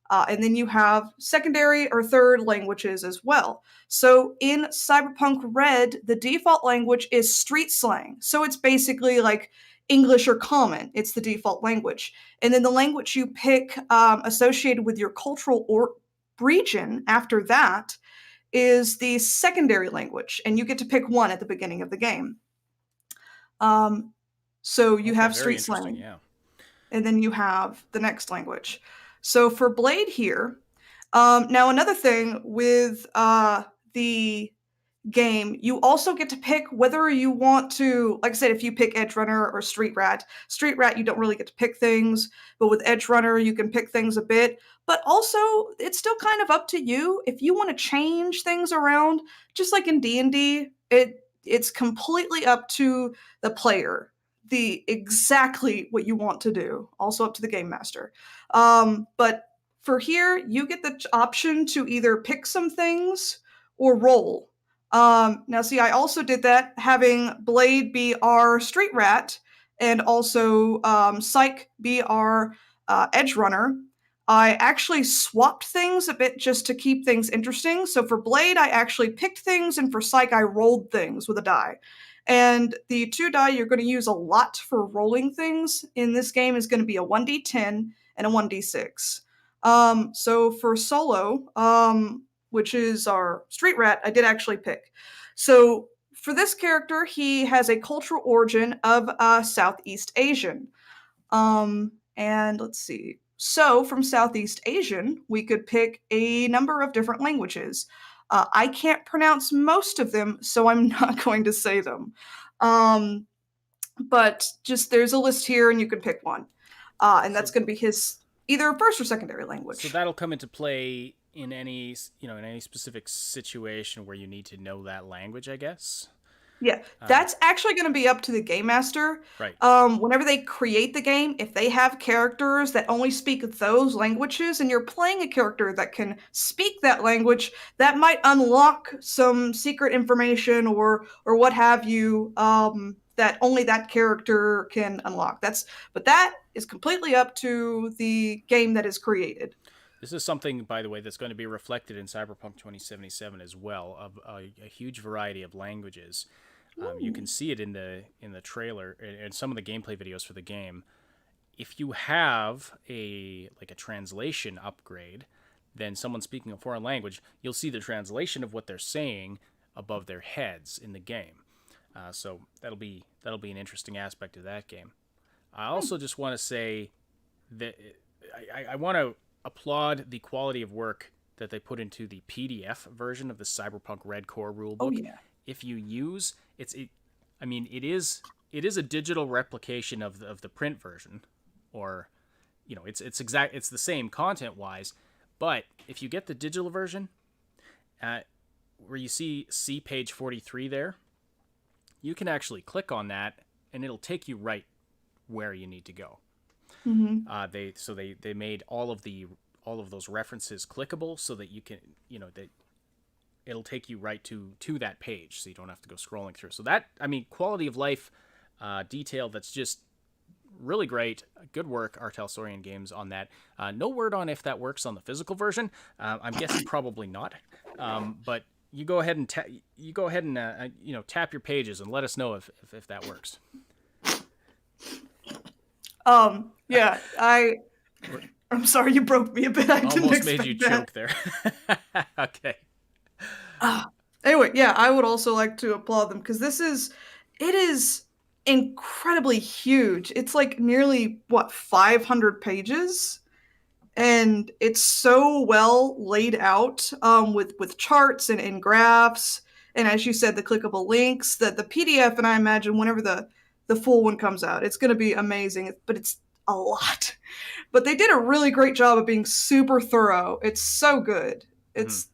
And then you have secondary or third languages as well. So in Cyberpunk Red, the default language is street slang. So it's basically like English or Common. It's the default language. And then the language you pick associated with your cultural region after that is the secondary language. And you get to pick one at the beginning of the game. So you have street slang. Yeah. And then you have the next language. So for Blade here, now another thing with the game, you also get to pick whether you want to, like I said, if you pick Edge Runner or Street Rat, you don't really get to pick things, but with Edge Runner, you can pick things a bit. But also, it's still kind of up to you. If you want to change things around, just like in D&D, it's completely up to the player. Exactly what you want to do, also up to the game master. But for here, you get the option to either pick some things or roll. Now, see, I also did that, having Blade be our Street Rat and also Psych be our Edge Runner. I actually swapped things a bit just to keep things interesting. So for Blade, I actually picked things, and for Psych, I rolled things with a die. And the 2 die you're going to use a lot for rolling things in this game is going to be a 1d10 and a 1d6. So for Solo, which is our Street Rat, I did actually pick. So for this character, he has a cultural origin of Southeast Asian. And let's see. So from Southeast Asian, we could pick a number of different languages. I can't pronounce most of them, so I'm not going to say them. But just there's a list here, and you can pick one. And that's going to be his either first or secondary language. So that'll come into play in any specific situation where you need to know that language, I guess. Yeah, that's actually going to be up to the game master. Right. Whenever they create the game, if they have characters that only speak those languages, and you're playing a character that can speak that language, that might unlock some secret information or what have you that only that character can unlock. But that is completely up to the game that is created. This is something, by the way, that's going to be reflected in Cyberpunk 2077 as well, of a huge variety of languages. You can see it in the trailer and some of the gameplay videos for the game. If you have a translation upgrade, then someone speaking a foreign language, you'll see the translation of what they're saying above their heads in the game. So that'll be an interesting aspect of that game. I also just want to say that I want to applaud the quality of work that they put into the PDF version of the Cyberpunk Red Core rulebook. Oh yeah. If you use it is a digital replication of the print version, or it's the same content wise, but if you get the digital version, where you see page 43 there, you can actually click on that and it'll take you right where you need to go. Mm-hmm. They made all of those references clickable so that you can it'll take you right to that page, so you don't have to go scrolling through. So that, I mean, quality of life detail that's just really great. Good work, Artelsorian Games, on that. No word on if that works on the physical version. I'm guessing probably not. But you go ahead and tap your pages and let us know if that works. Yeah, I'm sorry you broke me a bit. I didn't Almost expect made you that. choke there. Okay. Anyway, yeah, I would also like to applaud them because it is incredibly huge. It's like nearly 500 pages, and it's so well laid out with charts and graphs, and as you said, the clickable links. That the PDF, and I imagine whenever the full one comes out, it's going to be amazing. But it's a lot. But they did a really great job of being super thorough. It's so good. It's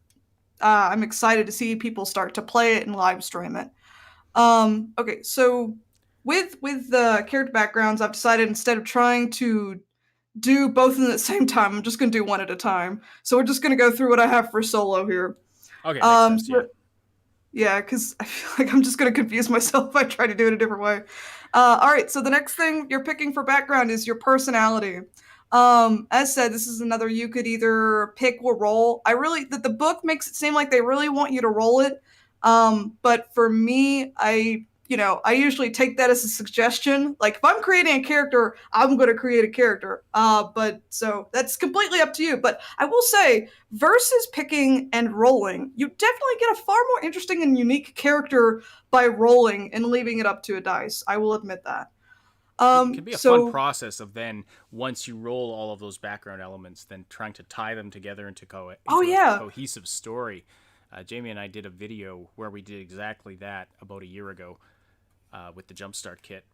I'm excited to see people start to play it and live stream it. Okay, so with the character backgrounds, I've decided instead of trying to do both of them at the same time, I'm just going to do one at a time. So we're just going to go through what I have for solo here. Okay, makes sense, yeah. Yeah, because I feel like I'm just going to confuse myself if I try to do it a different way. All right, so the next thing you're picking for background is your personality. As said, this is another you could either pick or roll. The book makes it seem like they really want you to roll it. But for me, I usually take that as a suggestion. Like if I'm creating a character, I'm going to create a character. But so that's completely up to you. But I will say, versus picking and rolling, you definitely get a far more interesting and unique character by rolling and leaving it up to a dice. I will admit that. It can be a fun process of then, once you roll all of those background elements, then trying to tie them together into a cohesive story. Jamie and I did a video where we did exactly that about a year ago with the Jumpstart kit.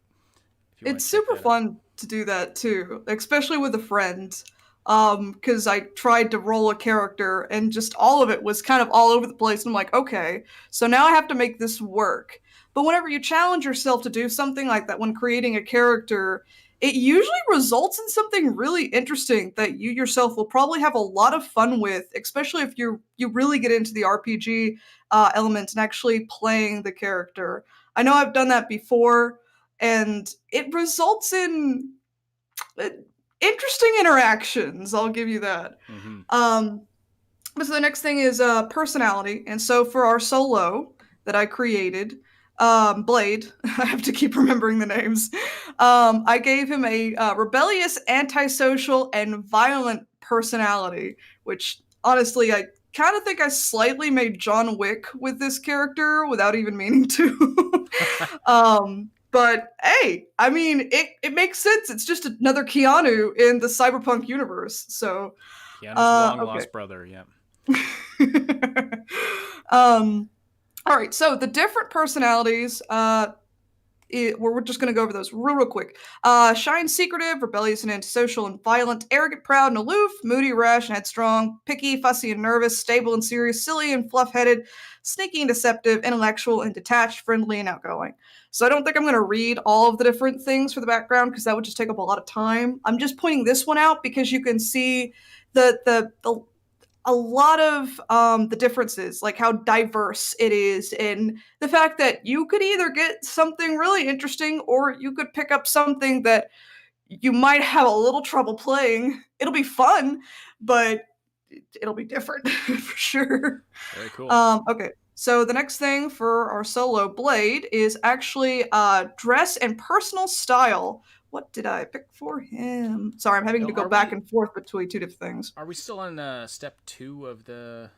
It's super fun to do that too, especially with a friend. Because I tried to roll a character and just all of it was kind of all over the place. And I'm like, okay, so now I have to make this work. But whenever you challenge yourself to do something like that when creating a character, it usually results in something really interesting that you yourself will probably have a lot of fun with, especially if you really get into the RPG elements and actually playing the character. I know I've done that before, and it results in interesting interactions. I'll give you that. So the next thing is personality, and so for our solo that I created, Blade, I have to keep remembering the names. I gave him a rebellious, antisocial, and violent personality, which honestly I kind of think I slightly made John Wick with this character without even meaning to. But hey, I mean, it makes sense. It's just another Keanu in the Cyberpunk universe. So Keanu's long lost brother, yeah. All right, so the different personalities, we're just going to go over those real quick. Shy, secretive, rebellious and antisocial and violent, arrogant, proud and aloof, moody, rash and headstrong, picky, fussy and nervous, stable and serious, silly and fluff-headed, sneaky and deceptive, intellectual and detached, friendly and outgoing. So I don't think I'm going to read all of the different things for the background because that would just take up a lot of time. I'm just pointing this one out because you can see a lot of the differences, like how diverse it is, and the fact that you could either get something really interesting or you could pick up something that you might have a little trouble playing. It'll be fun, but it'll be different for sure. Very cool. Okay, so the next thing for our solo Blade is actually dress and personal style. What did I pick for him? Sorry, I'm having to go back and forth between two different things. Are we still on step 2 of the...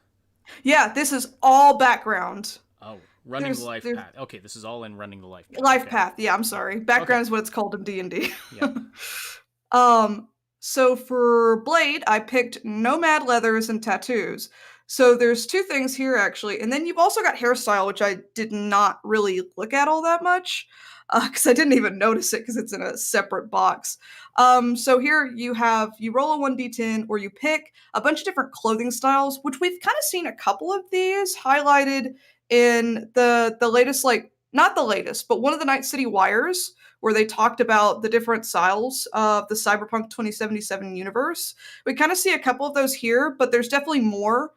Yeah, this is all background. Oh, running the life path. Okay, this is all in running the life path. Life path, yeah, I'm sorry. Background is what it's called in D&D. Yeah. So for Blade, I picked nomad leathers and tattoos. So there's two things here, actually. And then you've also got hairstyle, which I did not really look at all that much. Because I didn't even notice it because it's in a separate box. So here you roll a 1d10 or you pick a bunch of different clothing styles, which we've kind of seen a couple of these highlighted in the latest, like, not the latest, but one of the Night City Wires, where they talked about the different styles of the Cyberpunk 2077 universe. We kind of see a couple of those here, but there's definitely more.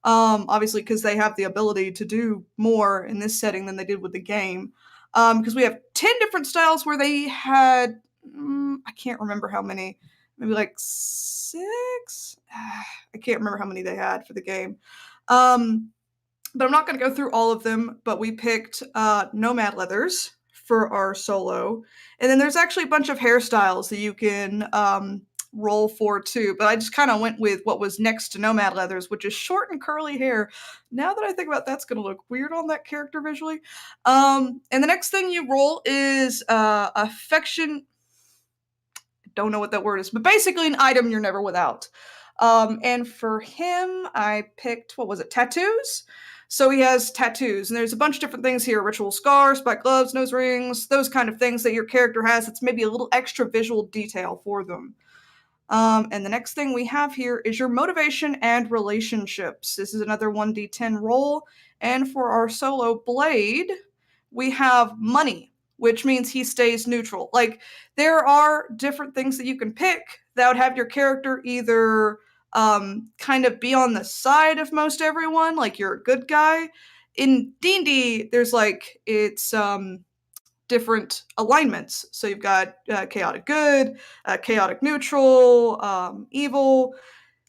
obviously because they have the ability to do more in this setting than they did with the game. Because we have 10 different styles where they had, I can't remember how many, maybe like 6? I can't remember how many they had for the game. But I'm not going to go through all of them, but we picked nomad leathers for our solo. And then there's actually a bunch of hairstyles that you can roll for too. But I just kind of went with what was next to nomad leathers, which is short and curly hair. Now that I think about it, that's going to look weird on that character visually. And the next thing you roll is affection. Don't know what that word is, but basically an item you're never without. And for him, I picked, what was it, tattoos? So he has tattoos, and there's a bunch of different things here: ritual scars, spike gloves, nose rings, those kind of things that your character has. It's maybe a little extra visual detail for them. And the next thing we have here is your motivation and relationships. This is another 1d10 roll. And for our solo Blade, we have money, which means he stays neutral. Like, there are different things that you can pick that would have your character either kind of be on the side of most everyone, like you're a good guy. In D&D, there's like, it's different alignments. So you've got chaotic good, chaotic neutral, evil.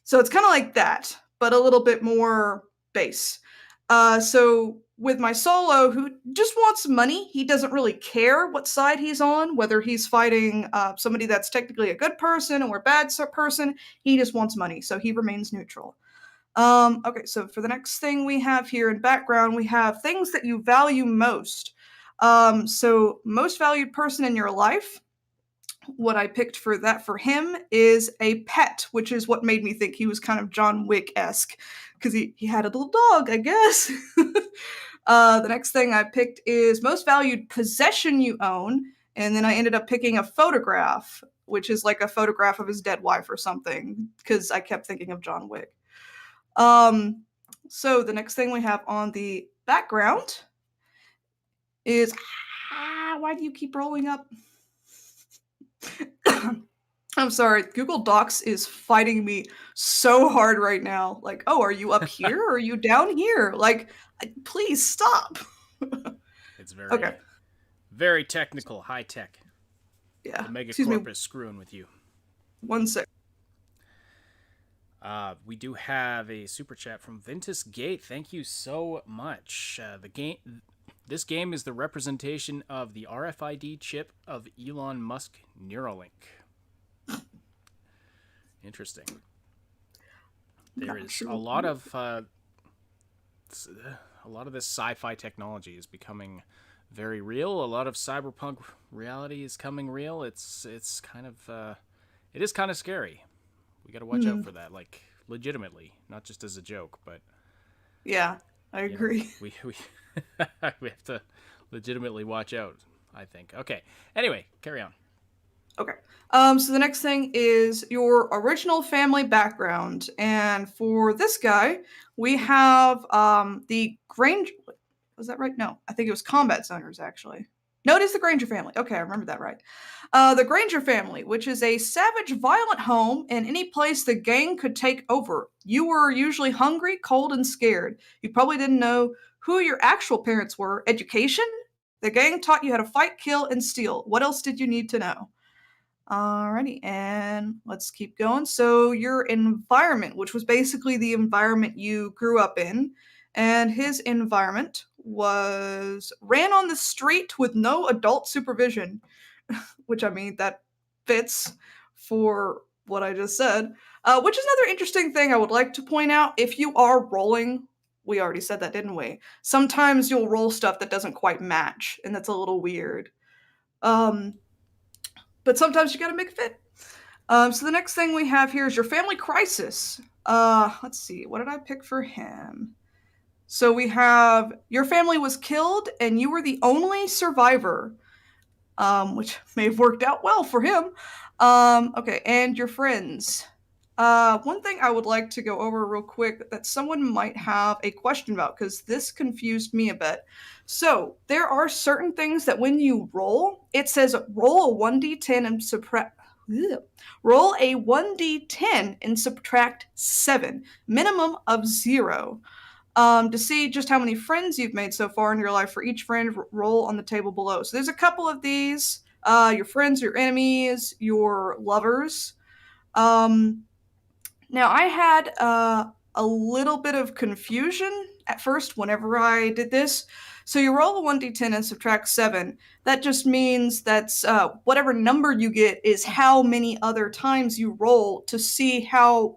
So it's kind of like that, but a little bit more base. So with my solo, who just wants money, he doesn't really care what side he's on, whether he's fighting somebody that's technically a good person or a bad person, he just wants money, so he remains neutral. Okay, so for the next thing we have here in background, we have things that you value most. So most valued person in your life, what I picked for that for him is a pet, which is what made me think he was kind of John Wick-esque, because he had a little dog, I guess. The next thing I picked is most valued possession you own, and then I ended up picking a photograph, which is like a photograph of his dead wife or something, because I kept thinking of John Wick. So the next thing we have on the background is, why do you keep rolling up? I'm sorry, Google Docs is fighting me so hard right now. Like, oh, are you up here or are you down here? Like, please stop. It's very, okay. Very technical, high tech. Yeah. The megacorp is screwing with you. 1 sec. We do have a super chat from Ventus Gate. Thank you so much. This game is the representation of the RFID chip of Elon Musk Neuralink. Interesting. There is a lot of this sci-fi technology is becoming very real. A lot of cyberpunk reality is coming real. It's kind of it is kind of scary. We got to watch out for that, like legitimately, not just as a joke, but yeah, I agree. We we have to legitimately watch out, I think. Okay. Anyway, carry on. Okay. So the next thing is your original family background. And for this guy, we have the Granger. Was that right? No, I think it was Combat Zoners, actually. No, it is the Granger family. Okay, I remember that right. The Granger family, which is a savage, violent home in any place the gang could take over. You were usually hungry, cold, and scared. You probably didn't know who your actual parents were. Education? The gang taught you how to fight, kill, and steal. What else did you need to know? Alrighty, and let's keep going. So your environment, which was basically the environment you grew up in, and his environment was ran on the street with no adult supervision, which I mean, that fits for what I just said, which is another interesting thing I would like to point out. If you are rolling, we already said that, didn't we? Sometimes you'll roll stuff that doesn't quite match, and that's a little weird. But sometimes you gotta make it fit. So the next thing we have here is your family crisis. Let's see, what did I pick for him? So we have your family was killed and you were the only survivor, which may have worked out well for him. Okay, and your friends. One thing I would like to go over real quick that someone might have a question about, because this confused me a bit. So there are certain things that when you roll, it says roll a 1d10 and Ugh. Roll a 1d10 and subtract 7, minimum of 0. To see just how many friends you've made so far in your life. For each friend, roll on the table below. So there's a couple of these. Your friends, your enemies, your lovers. Now, I had a little bit of confusion at first whenever I did this. So you roll a 1d10 and subtract 7. That just means that's whatever number you get is how many other times you roll to see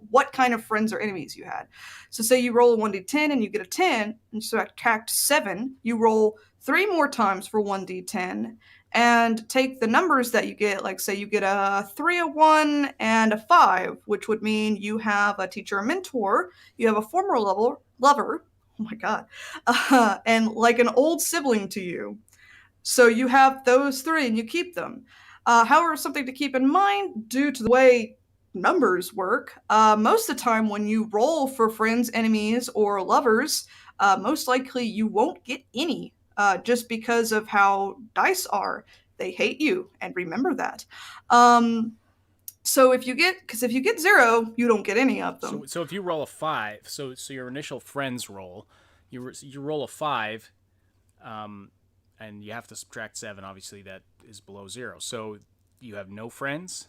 what kind of friends or enemies you had. So say you roll a 1d10 and you get a 10, and subtract 7, you roll 3 more times for 1d10, and take the numbers that you get, like say you get a 3, a 1, and a 5, which would mean you have a teacher or mentor, you have a former lover, oh my god, and like an old sibling to you. So you have those 3 and you keep them. However, something to keep in mind due to the way numbers work, most of the time when you roll for friends, enemies, or lovers, most likely you won't get any. Just because of how dice are. They hate you, and remember that. So if you get 0, you don't get any of them. So if you roll a 5, so your initial friends roll, you roll a 5, and you have to subtract 7. Obviously, that is below 0. So you have no friends.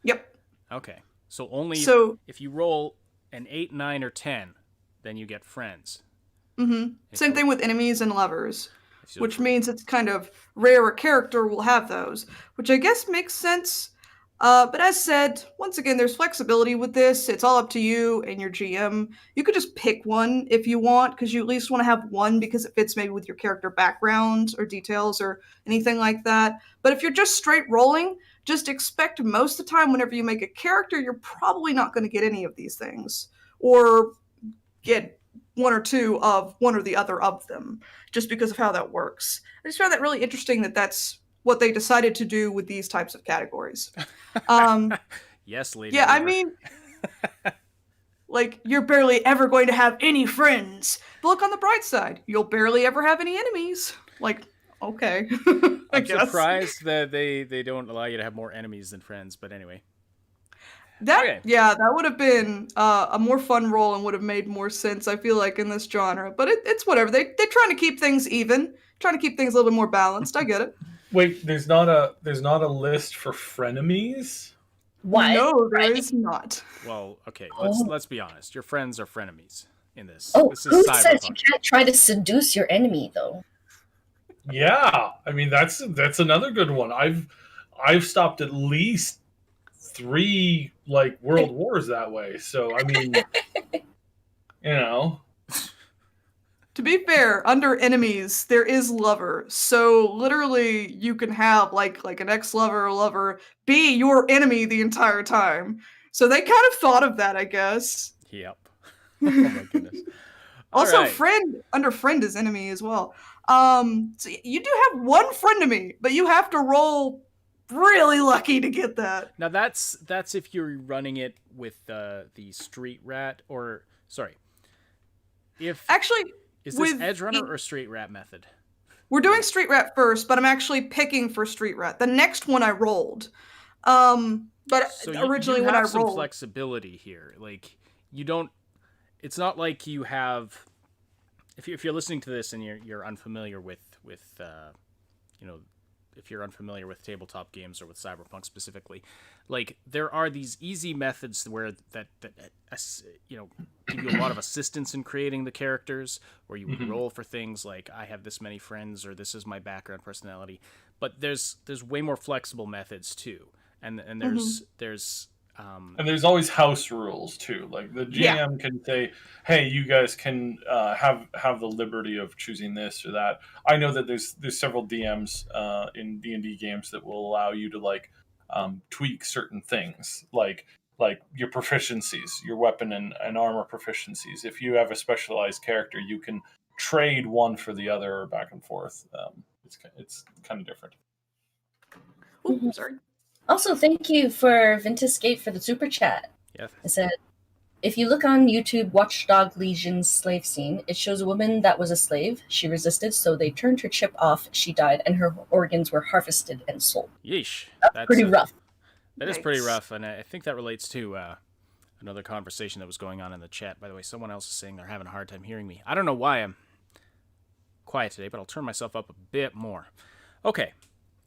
Yep. Okay. So if you roll an 8, 9, or 10, then you get friends. Mm-hmm. Same thing with enemies and lovers. Which means it's kind of rare a character will have those, which I guess makes sense. But as said, once again, there's flexibility with this. It's all up to you and your GM. You could just pick one if you want, because you at least want to have one because it fits maybe with your character background or details or anything like that. But if you're just straight rolling, just expect most of the time whenever you make a character, you're probably not going to get any of these things. Or get 1 or 2 of one or the other of them, just because of how that works. I just found that really interesting that that's what they decided to do with these types of categories. Yes, lady. Yeah, I mean, like, you're barely ever going to have any friends. But look on the bright side. You'll barely ever have any enemies. Like, okay. I'm surprised that they don't allow you to have more enemies than friends, but anyway. That would have been a more fun role and would have made more sense, I feel like, in this genre. But it's whatever. They're trying to keep things even, trying to keep things a little bit more balanced. I get it. Wait, there's not a list for frenemies? What? No, there is not. Well, okay, Oh. let's be honest. Your friends are frenemies in this. Oh, This is who Cyberpunk. says you can't try to seduce your enemy, though? Yeah, I mean that's another good one. I've stopped at least 3 like world wars that way. So I mean, you know. To be fair, under enemies, there is lover. So literally, you can have like an ex-lover or lover be your enemy the entire time. So they kind of thought of that, I guess. Yep. Oh my goodness. Also, Alright. friend is enemy as well. So you do have 1 frenemy, but you have to roll really lucky to get that. Now that's if you're running it with the street rat, or sorry. Actually, Is this edge runner or street rat method? We're doing street rat first, but I'm actually picking for street rat. The next one I rolled. But So originally you when I have some rolled, flexibility here. Like you don't. It's not like you have. If you're listening to this and you're unfamiliar with if you're unfamiliar with tabletop games or with Cyberpunk specifically, like there are these easy methods where that give you a lot of assistance in creating the characters, where you would roll for things like I have this many friends or this is my background personality. But there's way more flexible methods too, and there's And there's always house rules too. Like the GM can say, "Hey, you guys can have the liberty of choosing this or that." I know that there's several DMs in D&D games that will allow you to tweak certain things, like your proficiencies, your weapon and armor proficiencies. If you have a specialized character, you can trade one for the other or back and forth. It's kind of different. ooh, sorry. Also, thank you for Vintascape for the super chat. yeah. It said, if you look on YouTube Watchdog Legion's slave scene, it shows a woman that was a slave. She resisted, so they turned her chip off. She died, and her organs were harvested and sold. Yeesh. That's pretty rough. That is pretty Yikes. rough, and I think that relates to another conversation that was going on in the chat. By the way, someone else is saying they're having a hard time hearing me. I don't know why I'm quiet today, but I'll turn myself up a bit more. Okay.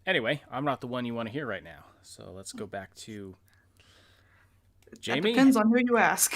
Anyway, I'm not the one you want to hear right now, so let's go back to Jamie. That depends on who you ask.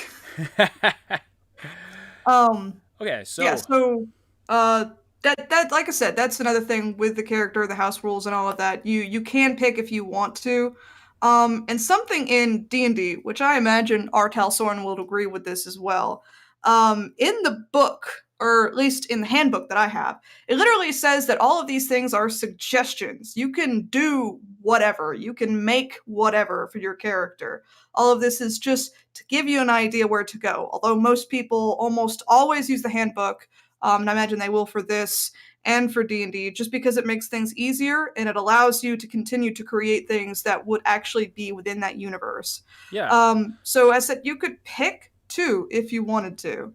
Okay, so Yeah, so that like I said, that's another thing with the character, the house rules, and all of that. You can pick if you want to. And something in D&D, which I imagine Artel Soren will agree with this as well. In the book, or at least in the handbook that I have, it literally says that all of these things are suggestions. You can do whatever, you can make whatever for your character. All of this is just to give you an idea where to go. Although most people almost always use the handbook, and I imagine they will for this and for D&D, just because it makes things easier and it allows you to continue to create things that would actually be within that universe. yeah, So as I said, you could pick two if you wanted to.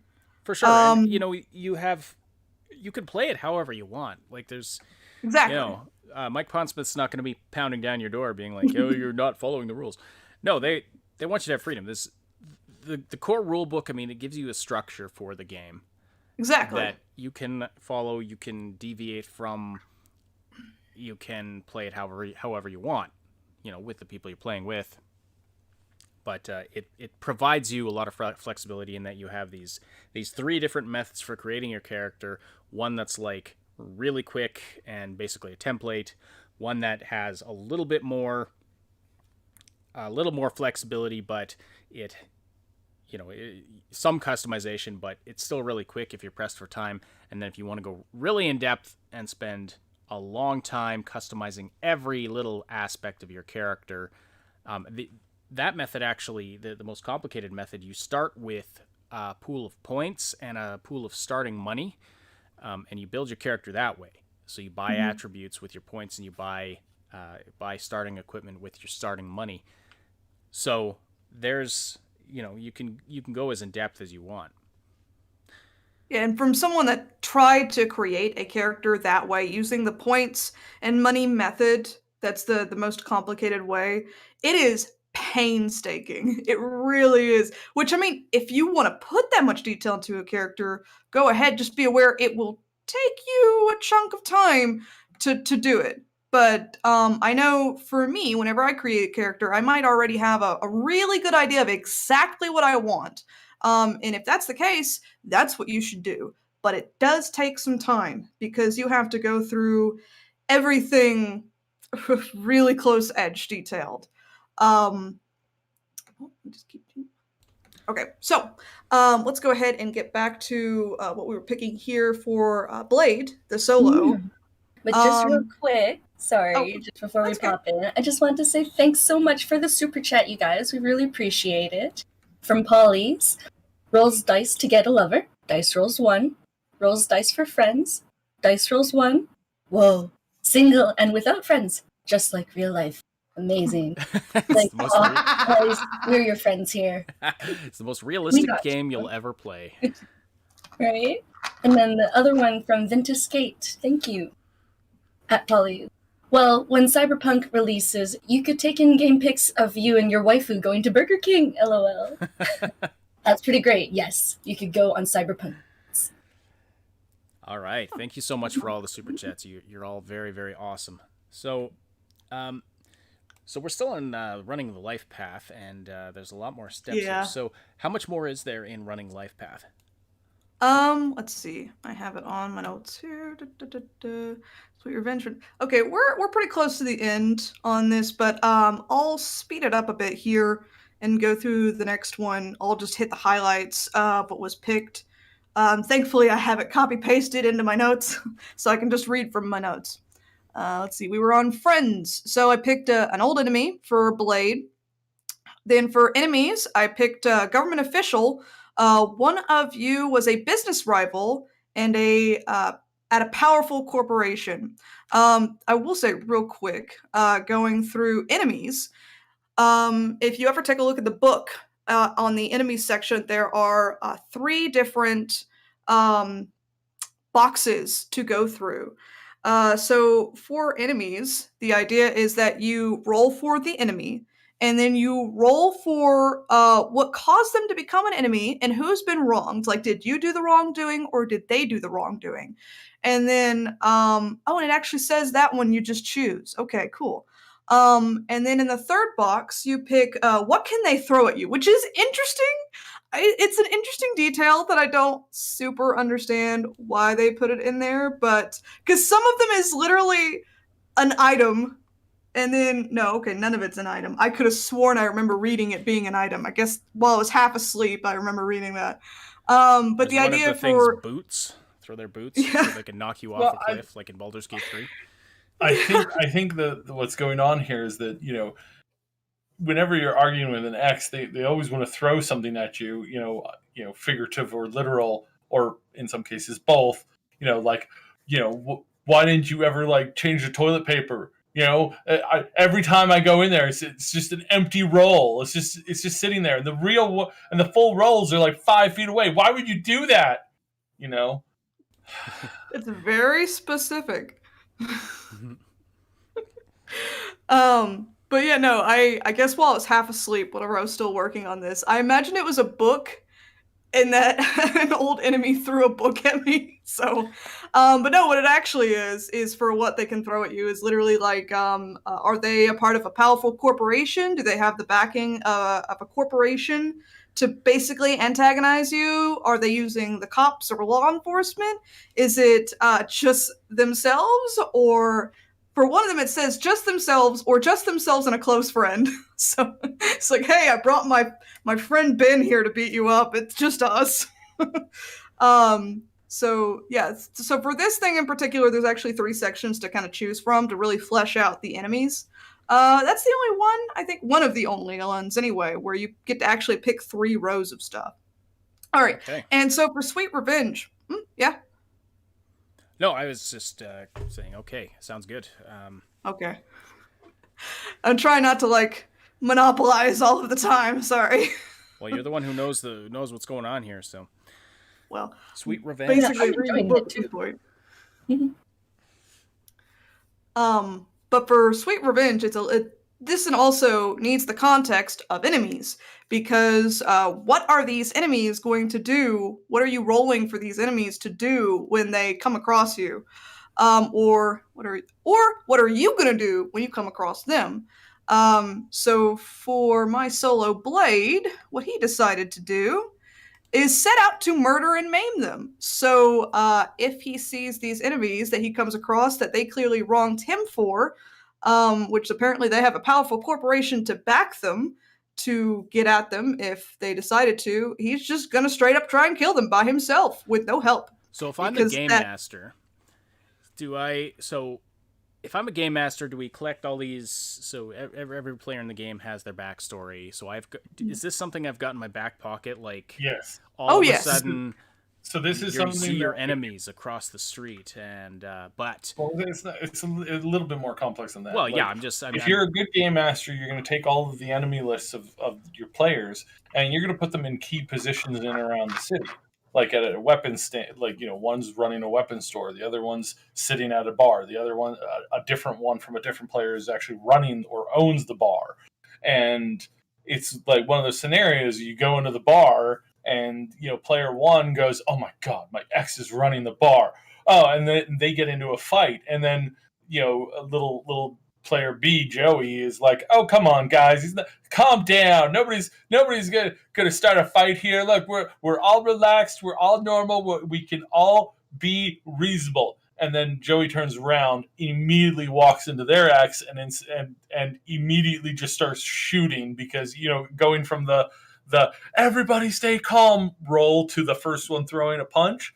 for sure. And, you can play it however you want. Like there's, Exactly. Mike Pondsmith's not going to be pounding down your door being like, "Oh, you're not following the rules." No, they want you to have freedom. The core rule book. I mean, it gives you a structure for the game. Exactly. That you can follow, you can deviate from, you can play it however you want, with the people you're playing with. But it provides you a lot of flexibility in that you have these 3 different methods for creating your character. One that's like really quick and basically a template. One that has a little more flexibility, but some customization, but it's still really quick if you're pressed for time. And then if you want to go really in depth and spend a long time customizing every little aspect of your character, that method actually, the most complicated method, you start with a pool of points and a pool of starting money, and you build your character that way. So you buy attributes with your points, and you buy starting equipment with your starting money. So there's you can go as in depth as you want. Yeah, and from someone that tried to create a character that way using the points and money method, that's the most complicated way. It is painstaking. It really is. Which, I mean, if you want to put that much detail into a character, go ahead. Just be aware it will take you a chunk of time to do it. But I know for me, whenever I create a character, I might already have a really good idea of exactly what I want. And if that's the case, that's what you should do. But it does take some time because you have to go through everything really close edge detailed. Okay, so let's go ahead and get back to what we were picking here for Blade, the solo. But just real quick, sorry, just before we that's pop in, I just wanted to say thanks so much for the super chat, you guys. We really appreciate it. From Polly's, rolls dice to get a lover. Dice rolls 1. Rolls dice for friends. Dice rolls 1. Whoa. Single and without friends. Just like real life. Amazing. Like, Polly's, we're your friends here. It's the most realistic game you'll ever play. Right? And then the other one from Vinta Skate. Thank you. At Polly. Well, when Cyberpunk releases, you could take in-game pics of you and your waifu going to Burger King, LOL. That's pretty great. Yes, you could go on Cyberpunk. All right. Thank you so much for all the super chats. You're all very, very awesome. So, we're still in running the life path, and there's a lot more steps here. So how much more is there in running life path? Let's see. I have it on my notes here. So you're venturing. Okay, we're pretty close to the end on this, but I'll speed it up a bit here and go through the next one. I'll just hit the highlights of what was picked. Thankfully, I have it copy pasted into my notes, so I can just read from my notes. Let's see. We were on friends, so I picked an old enemy for Blade. Then for enemies, I picked a government official. One of you was a business rival and at a powerful corporation. I will say real quick, going through enemies, if you ever take a look at the book, on the enemies section, there are 3 different boxes to go through. So for enemies, the idea is that you roll for the enemy, and then you roll for what caused them to become an enemy and who's been wronged. Like, did you do the wrongdoing or did they do the wrongdoing? And then, and it actually says that one you just choose. Okay, cool. And then in the third box, you pick what can they throw at you, which is interesting. It's an interesting detail that I don't super understand why they put it in there, but because some of them is literally an item, and then none of it's an item. I could have sworn I remember reading it being an item. I guess while I was half asleep, I remember reading that. But There's the one idea of the things, for boots. Throw their boots Yeah. so they can knock you off a cliff, like in Baldur's Gate 3. I think that what's going on here is that, whenever you're arguing with an ex, they always want to throw something at you, figurative or literal, or in some cases both. Why didn't you ever like change the toilet paper? Every time I go in there, it's just an empty roll. It's just sitting there, and the full rolls are like 5 feet away. Why would you do that? It's very specific. But yeah, no, I guess while I was half asleep, whenever I was still working on this, I imagined it was a book and that an old enemy threw a book at me. So, but no, what it actually is for what they can throw at you is literally like, are they a part of a powerful corporation? Do they have the backing of a corporation to basically antagonize you? Are they using the cops or law enforcement? Is it just themselves, or for one of them it says just themselves, or just themselves and a close friend? So it's like, hey, I brought my friend Ben here to beat you up. It's just us. So yeah, so for this thing in particular, there's actually 3 sections to kind of choose from to really flesh out the enemies. That's the only one, I think one of the only ones anyway, where you get to actually pick 3 rows of stuff. All right, Okay. and so for Sweet Revenge, yeah. No, I was just saying, okay, sounds good. Okay. I'm trying not to like monopolize all of the time. Sorry. Well, you're the one who knows what's going on here, so. Well, Sweet Revenge. basically I'm read the enjoying book it at this too. point. Mhm. But for Sweet Revenge, this one also needs the context of enemies, because what are these enemies going to do? What are you rolling for these enemies to do when they come across you? Or what are you gonna do when you come across them? So for my solo Blade, what he decided to do is set out to murder and maim them. So if he sees these enemies that he comes across that they clearly wronged him for, which apparently they have a powerful corporation to back them to get at them if they decided to, he's just gonna straight up try and kill them by himself with no help. So if I'm the game master, if I'm a game master, do we collect all these? So every player in the game has their backstory. So is this something I've got in my back pocket? Like, Yes. all of yes. a sudden, So this is you something see your that- enemies across the street, and but Well, it's a little bit more complex than that. well, Like, yeah, if you're a good game master, you're going to take all of the enemy lists of your players, and you're going to put them in key positions in and around the city. Like at a weapons stand, like, one's running a weapons store, the other one's sitting at a bar, the other one, a different one from a different player, is actually running or owns the bar. And it's like one of those scenarios, you go into the bar and, player 1 goes, oh my God, my ex is running the bar. Oh, and then they get into a fight. And then, a little player B, Joey, is like, oh, come on, guys, calm down. Nobody's gonna start a fight here. Look, we're all relaxed. We're all normal. We can all be reasonable. And then Joey turns around, immediately walks into their ex, and immediately just starts shooting, because, going from the everybody stay calm roll to the first one throwing a punch.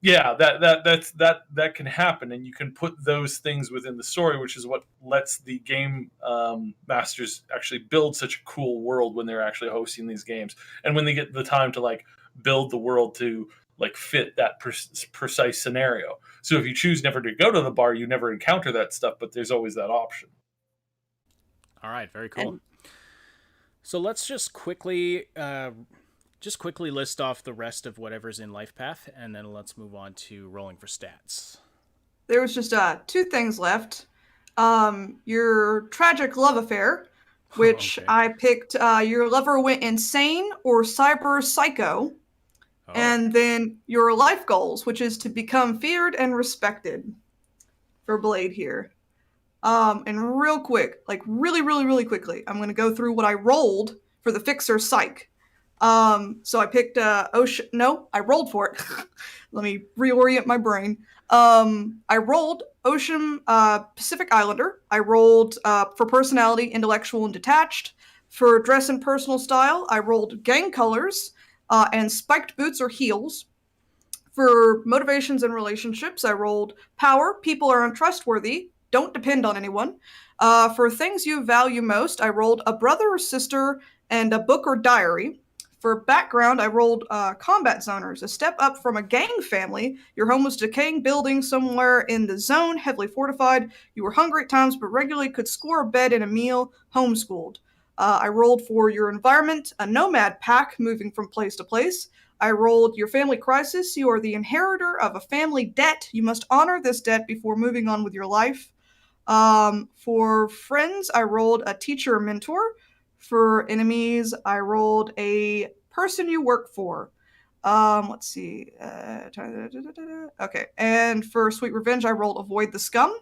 Yeah, that can happen, and you can put those things within the story, which is what lets the game masters actually build such a cool world when they're actually hosting these games, and when they get the time to like build the world to like fit that precise scenario. So if you choose never to go to the bar, you never encounter that stuff, but there's always that option. all right, very cool. So let's just quickly list off the rest of whatever's in Life Path, and then let's move on to rolling for stats. There was just 2 things left. Your tragic love affair, which Okay. I picked your lover went insane or cyber psycho. Oh. And then your life goals, which is to become feared and respected for Blade here. And real quick, like really quickly, I'm going to go through what I rolled for the Fixer Psych. So I picked Ocean. No, I rolled for it. Let me reorient my brain. I rolled Ocean Pacific Islander. I rolled for personality, intellectual, and detached. For dress and personal style, I rolled gang colors and spiked boots or heels. For motivations and relationships, I rolled power. People are untrustworthy. Don't depend on anyone. For things you value most, I rolled a brother or sister and a book or diary. For background, I rolled combat zoners, a step up from a gang family. Your home was a decaying building somewhere in the zone, heavily fortified. You were hungry at times, but regularly could score a bed and a meal, homeschooled. I rolled for your environment, a nomad pack moving from place to place. I rolled your family crisis. You are the inheritor of a family debt. You must honor this debt before moving on with your life. For friends, I rolled a teacher or mentor. For enemies, I rolled a person you work for. Let's see. Okay. And for sweet revenge, I rolled avoid the scum.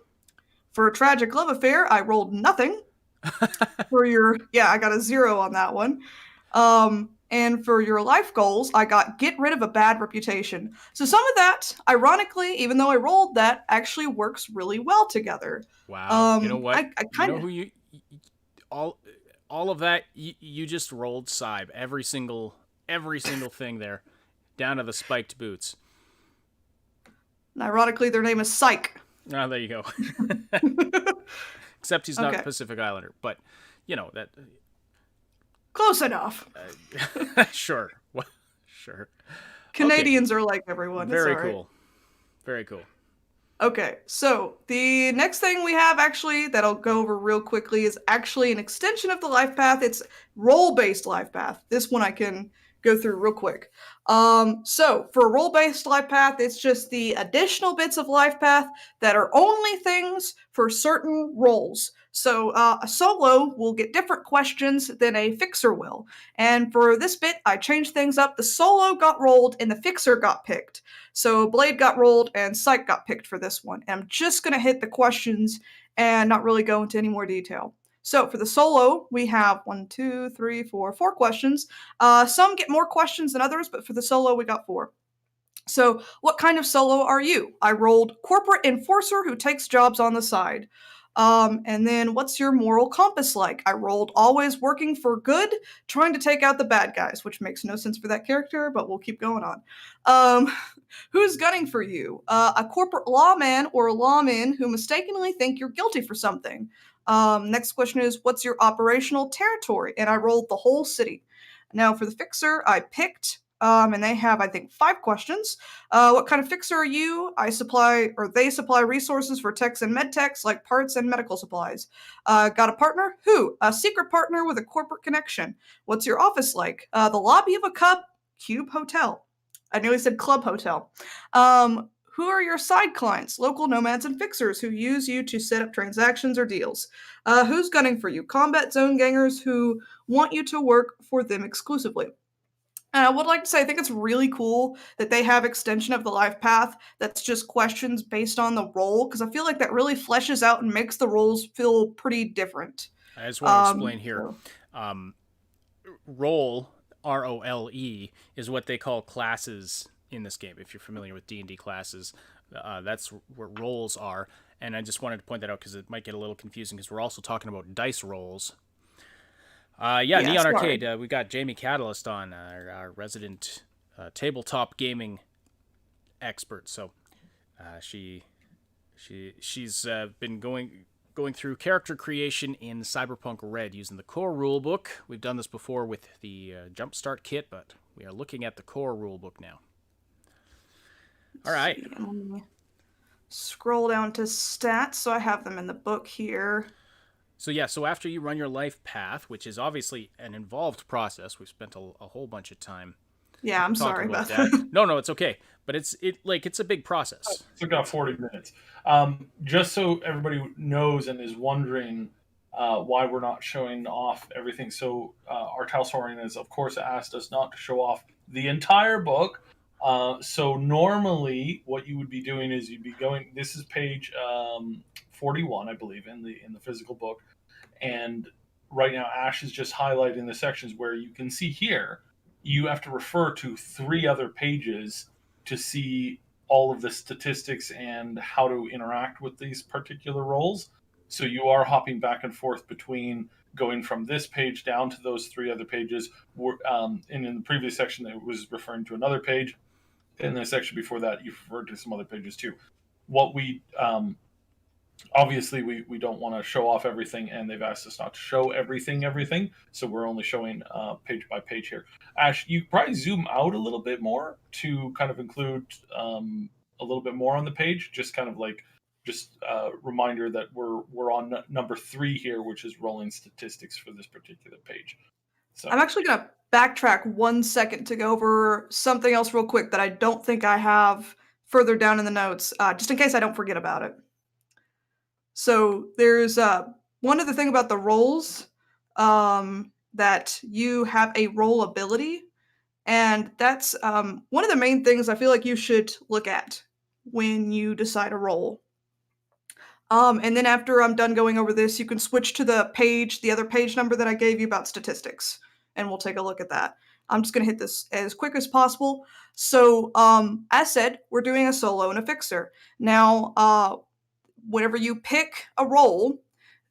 For a tragic love affair, I rolled nothing. For your, I got a 0 on that one. And for your life goals, I got get rid of a bad reputation. So some of that, ironically, even though I rolled that, actually works really well together. Wow. You know what? I kind of who you all of that you just rolled Cyb. Every single thing there, down to the spiked boots. And ironically, their name is Psych. Oh, there you go. Except he's not a Pacific Islander, but you know that. Close enough. Sure. Sure. Canadians are like everyone. Very cool. Very cool. Okay, so the next thing we have actually that I'll go over real quickly is actually an extension of the life path. It's role-based life path. This one I can go through real quick. So for a role-based life path, it's just the additional bits of life path that are only things for certain roles. So a solo will get different questions than a fixer will. And for this bit, I changed things up. The solo got rolled and the fixer got picked. So Blade got rolled and Psych got picked for this one. And I'm just going to hit the questions and not really go into any more detail. So for the solo, we have 4 questions. Some get more questions than others, but for the solo, we got 4. So what kind of solo are you? I rolled corporate enforcer who takes jobs on the side. And then what's your moral compass like? I rolled always working for good, trying to take out the bad guys, which makes no sense for that character, but we'll keep going on. Who's gunning for you? A corporate lawman or a lawman who mistakenly think you're guilty for something. Next question is, what's your operational territory? And I rolled the whole city. Now for the fixer, I picked, and they have, I think, 5 questions. What kind of fixer are you? They supply resources for techs and medtechs like parts and medical supplies. Got a partner? Who? A secret partner with a corporate connection. What's your office like? The lobby of a cube hotel. I nearly said club hotel. Who are your side clients? Local nomads and fixers who use you to set up transactions or deals. Who's gunning for you? Combat zone gangers who want you to work for them exclusively. And I would like to say, I think it's really cool that they have extension of the life path that's just questions based on the role, because I feel like that really fleshes out and makes the roles feel pretty different. I just want to explain here. Role, R-O-L-E, is what they call classes in this game. If you're familiar with D&D classes, that's what roles are. And I just wanted to point that out because it might get a little confusing because we're also talking about dice rolls. Neon Arcade, we got Jamie Catalyst on, our resident tabletop gaming expert. So she's been going through character creation in Cyberpunk Red using the core rulebook. We've done this before with the Jumpstart kit, but we are looking at the core rulebook now. All right. Scroll down to stats, so I have them in the book here. So after you run your life path, which is obviously an involved process, we've spent a whole bunch of time. Yeah, I'm sorry about that. No, it's okay. But it's a big process. It took about 40 minutes. Just so everybody knows and is wondering, why we're not showing off everything. So our Talsorian has, of course, asked us not to show off the entire book. So normally, what you would be doing is you'd be going. This is page 41, I believe, in the physical book, and right now Ash is just highlighting the sections where you can see here. You have to refer to 3 other pages to see all of the statistics and how to interact with these particular roles. So you are hopping back and forth between going from this page down to those 3 other pages. And in the previous section, it was referring to another page. In the section before that, you referred to some other pages too. What we obviously we don't want to show off everything, and they've asked us not to show everything, so we're only showing page by page here. Ash, you probably zoom out a little bit more to kind of include a little bit more on the page, just kind of like just a reminder that we're on number 3 here, which is rolling statistics for this particular page. So I'm actually going to backtrack 1 second to go over something else real quick that I don't think I have further down in the notes, just in case I don't forget about it. So there's one other thing about the roles, that you have a role ability, and that's one of the main things I feel like you should look at when you decide a role. And then after I'm done going over this, you can switch to the other page number that I gave you about statistics, and we'll take a look at that. I'm just going to hit this as quick as possible. So, as said, we're doing a solo and a fixer. Now, whenever you pick a role,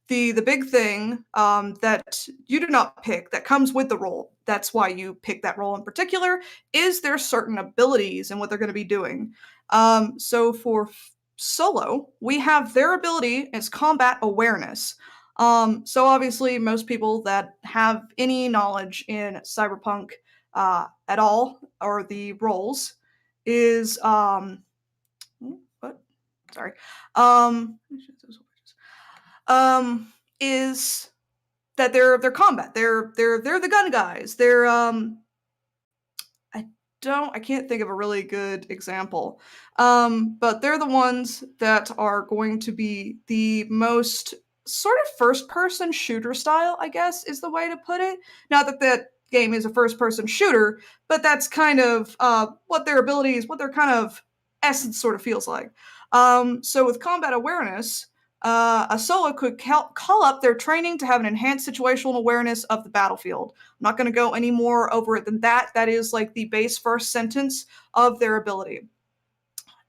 the big thing that you do not pick that comes with the role, that's why you pick that role in particular, is their certain abilities and what they're going to be doing. So for solo, we have their ability is combat awareness. So obviously, most people that have any knowledge in Cyberpunk at all, or the roles, is what? Sorry. Is that they're combat. They're the gun guys. I can't think of a really good example. But they're the ones that are going to be the most sort of first-person shooter style, I guess, is the way to put it. Not that that game is a first-person shooter, but that's kind of what their abilities, what their kind of essence sort of feels like. So with combat awareness, a solo could call up their training to have an enhanced situational awareness of the battlefield. I'm not going to go any more over it than that. That is like the base first sentence of their ability.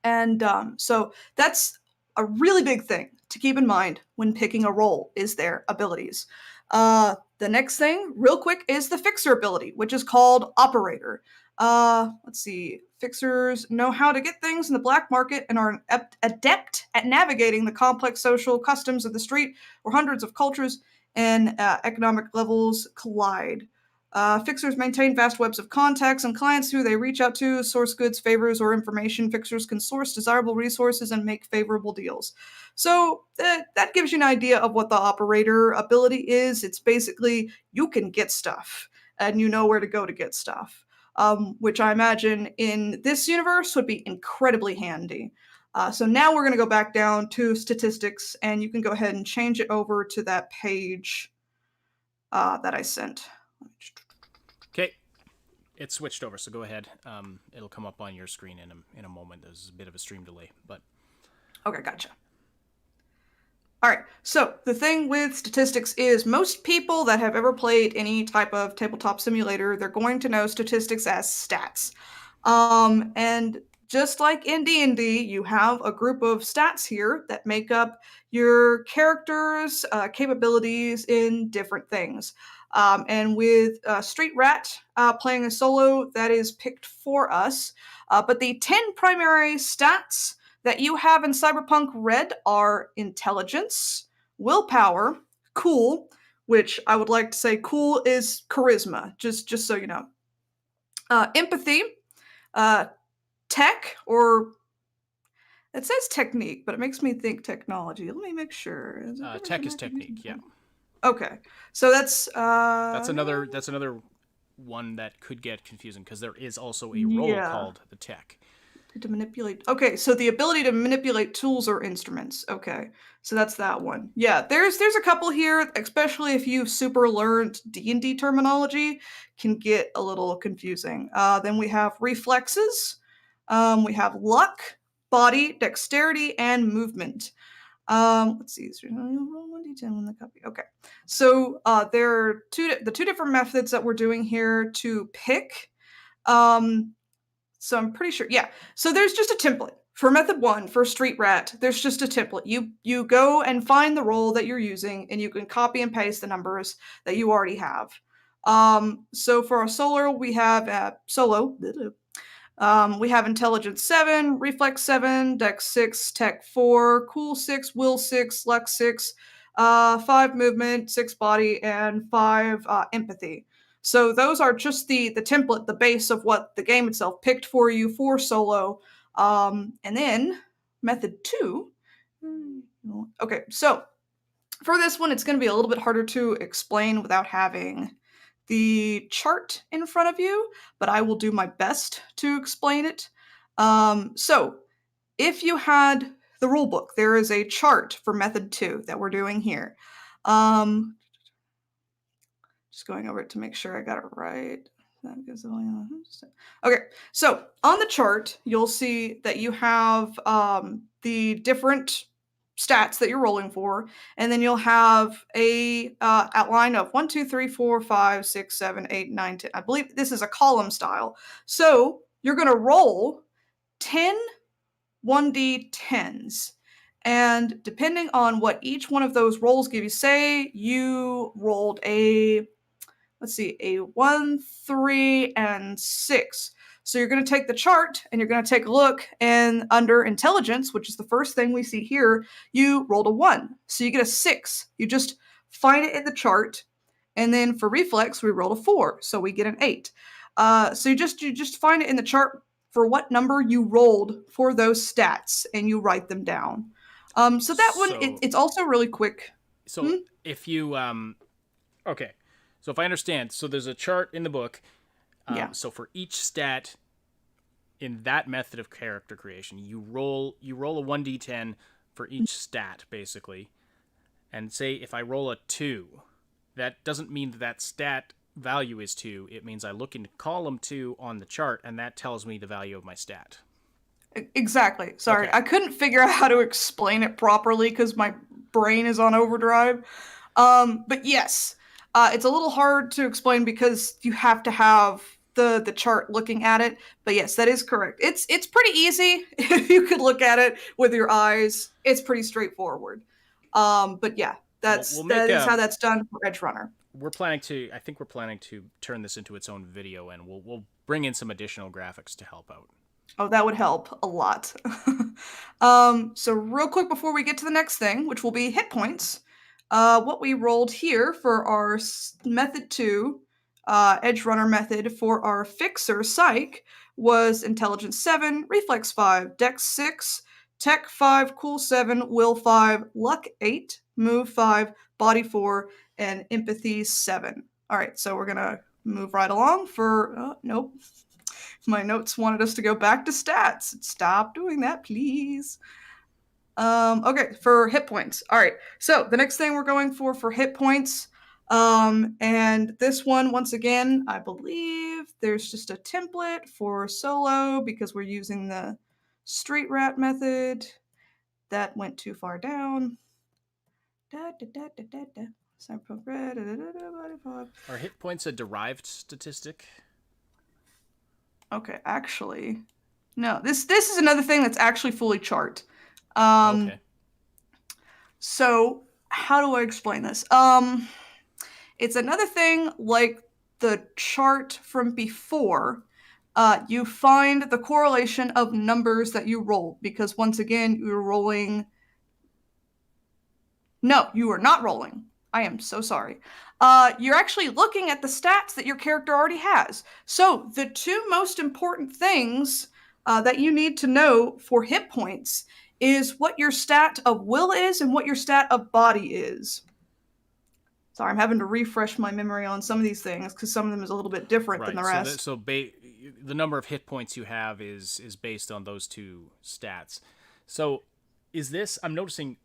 And so that's a really big thing to keep in mind when picking a role, is their abilities. The next thing, real quick, is the fixer ability, which is called Operator. Let's see. Fixers know how to get things in the black market and are adept at navigating the complex social customs of the street where hundreds of cultures and economic levels collide. Fixers maintain vast webs of contacts and clients who they reach out to, source goods, favors, or information. Fixers can source desirable resources and make favorable deals. So that gives you an idea of what the operator ability is. It's basically you can get stuff and you know where to go to get stuff, which I imagine in this universe would be incredibly handy. So now we're going to go back down to statistics, and you can go ahead and change it over to that page that I sent. Okay, it switched over, so go ahead. It'll come up on your screen in a moment. There's a bit of a stream delay, but okay, gotcha. All right, so the thing with statistics is most people that have ever played any type of tabletop simulator, they're going to know statistics as stats. And just like in D&D, you have a group of stats here that make up your character's capabilities in different things. And with Street Rat playing a solo, that is picked for us. But the 10 primary stats that you have in Cyberpunk Red are intelligence, willpower, cool, which I would like to say cool is charisma, just so you know. Empathy, tech, or it says technique, but it makes me think technology. Let me make sure. Tech is technique, yeah. Okay, so that's another one that could get confusing because there is also a role called the tech. To manipulate. Okay, so the ability to manipulate tools or instruments. Okay, so that's that one. Yeah, there's a couple here, especially if you've super learned D&D terminology, can get a little confusing. Then we have reflexes. We have luck, body, dexterity, and movement. Let's see. Roll 1d10 when the copy. Okay, so there are the two different methods that we're doing here to pick. So I'm pretty sure, yeah. So there's just a template for method 1 for Street Rat. There's just a template. You go and find the role that you're using, and you can copy and paste the numbers that you already have. So for our solo, we have we have Intelligence 7, Reflex 7, Dex 6, Tech 4, Cool 6, Will 6, Luck 6, 5 Movement, 6 Body, and 5 Empathy. So those are just the template, the base of what the game itself picked for you for solo. And then method 2. Okay, so for this one, it's going to be a little bit harder to explain without having the chart in front of you, but I will do my best to explain it. So if you had the rulebook, there is a chart for method 2 that we're doing here. Just going over it to make sure I got it right. Okay, so on the chart, you'll see that you have the different stats that you're rolling for, and then you'll have a outline of 1, 2, 3, 4, 5, 6, 7, 8, 9, 10. I believe this is a column style. So you're going to roll 10 1d10s. And depending on what each one of those rolls give you, say you rolled a 1, 3, and 6. So you're going to take the chart and you're going to take a look, and under intelligence, which is the first thing we see here, you rolled a 1. So you get a 6. You just find it in the chart. And then for reflex, we rolled a 4. So we get an 8. So you just find it in the chart for what number you rolled for those stats, and you write them down. So that one, it's also really quick. So if you, okay. So if I understand, so there's a chart in the book. Yeah. So for each stat in that method of character creation, you roll a 1d10 for each stat, basically. And say if I roll a 2, that doesn't mean that stat value is 2. It means I look into column 2 on the chart, and that tells me the value of my stat. Exactly. Sorry, Okay. I couldn't figure out how to explain it properly because my brain is on overdrive. But yes. It's a little hard to explain because you have to have the chart looking at it. But yes, that is correct. It's pretty easy if you could look at it with your eyes. It's pretty straightforward. But yeah, that is how that's done for Edge Runner. I think we're planning to turn this into its own video, and we'll bring in some additional graphics to help out. Oh, that would help a lot. So real quick before we get to the next thing, which will be hit points. What we rolled here for our method 2, Edge Runner method for our fixer psych was Intelligence 7, Reflex 5, Dex 6, Tech 5, Cool 7, Will 5, Luck 8, Move 5, Body 4, and Empathy 7. All right, so we're gonna move right along for. Nope, my notes wanted us to go back to stats. Stop doing that, please. Okay, for hit points. All right, so the next thing we're going for hit points, and this one, once again, I believe there's just a template for solo because we're using the Street Rat method. That went too far down. Are hit points a derived statistic? Okay, actually, no. This is another thing that's actually fully chart. Okay. So how do I explain this? It's another thing like the chart from before. You find the correlation of numbers that you rolled because once again, you're rolling. No, you are not rolling. I am so sorry. You're actually looking at the stats that your character already has. So the two most important things that you need to know for hit points is what your stat of will is and what your stat of body is. Sorry, I'm having to refresh my memory on some of these things because some of them is a little bit different than the rest. the number of hit points you have is based on those two stats. So is this, I'm noticing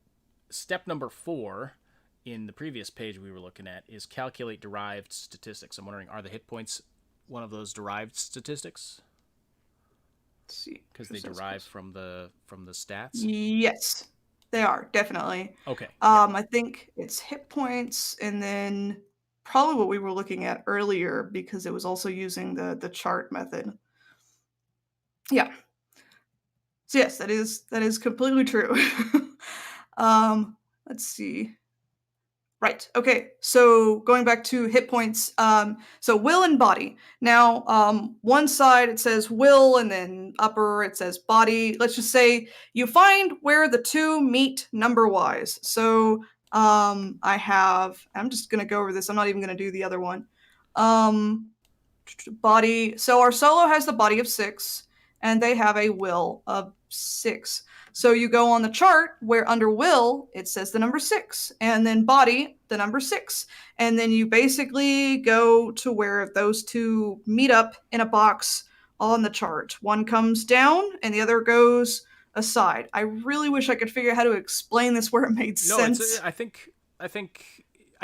step number 4 in the previous page we were looking at is calculate derived statistics. I'm wondering, are the hit points one of those derived statistics? Let's see. Because they derive from the stats? Yes, they are, definitely. Okay. I think it's hit points and then probably what we were looking at earlier because it was also using the chart method. Yeah. So yes, that is completely true. Let's see. Right. Okay. So going back to hit points, so will and body. Now, one side it says will, and then upper it says body. Let's just say you find where the two meet number wise. So I'm just gonna go over this. I'm not even gonna do the other one. Body. So our solo has the body of 6, and they have a will of 6. So you go on the chart where under will, it says the number 6, and then body, the number 6. And then you basically go to where those two meet up in a box on the chart. One comes down and the other goes aside. I really wish I could figure out how to explain this where it made sense. I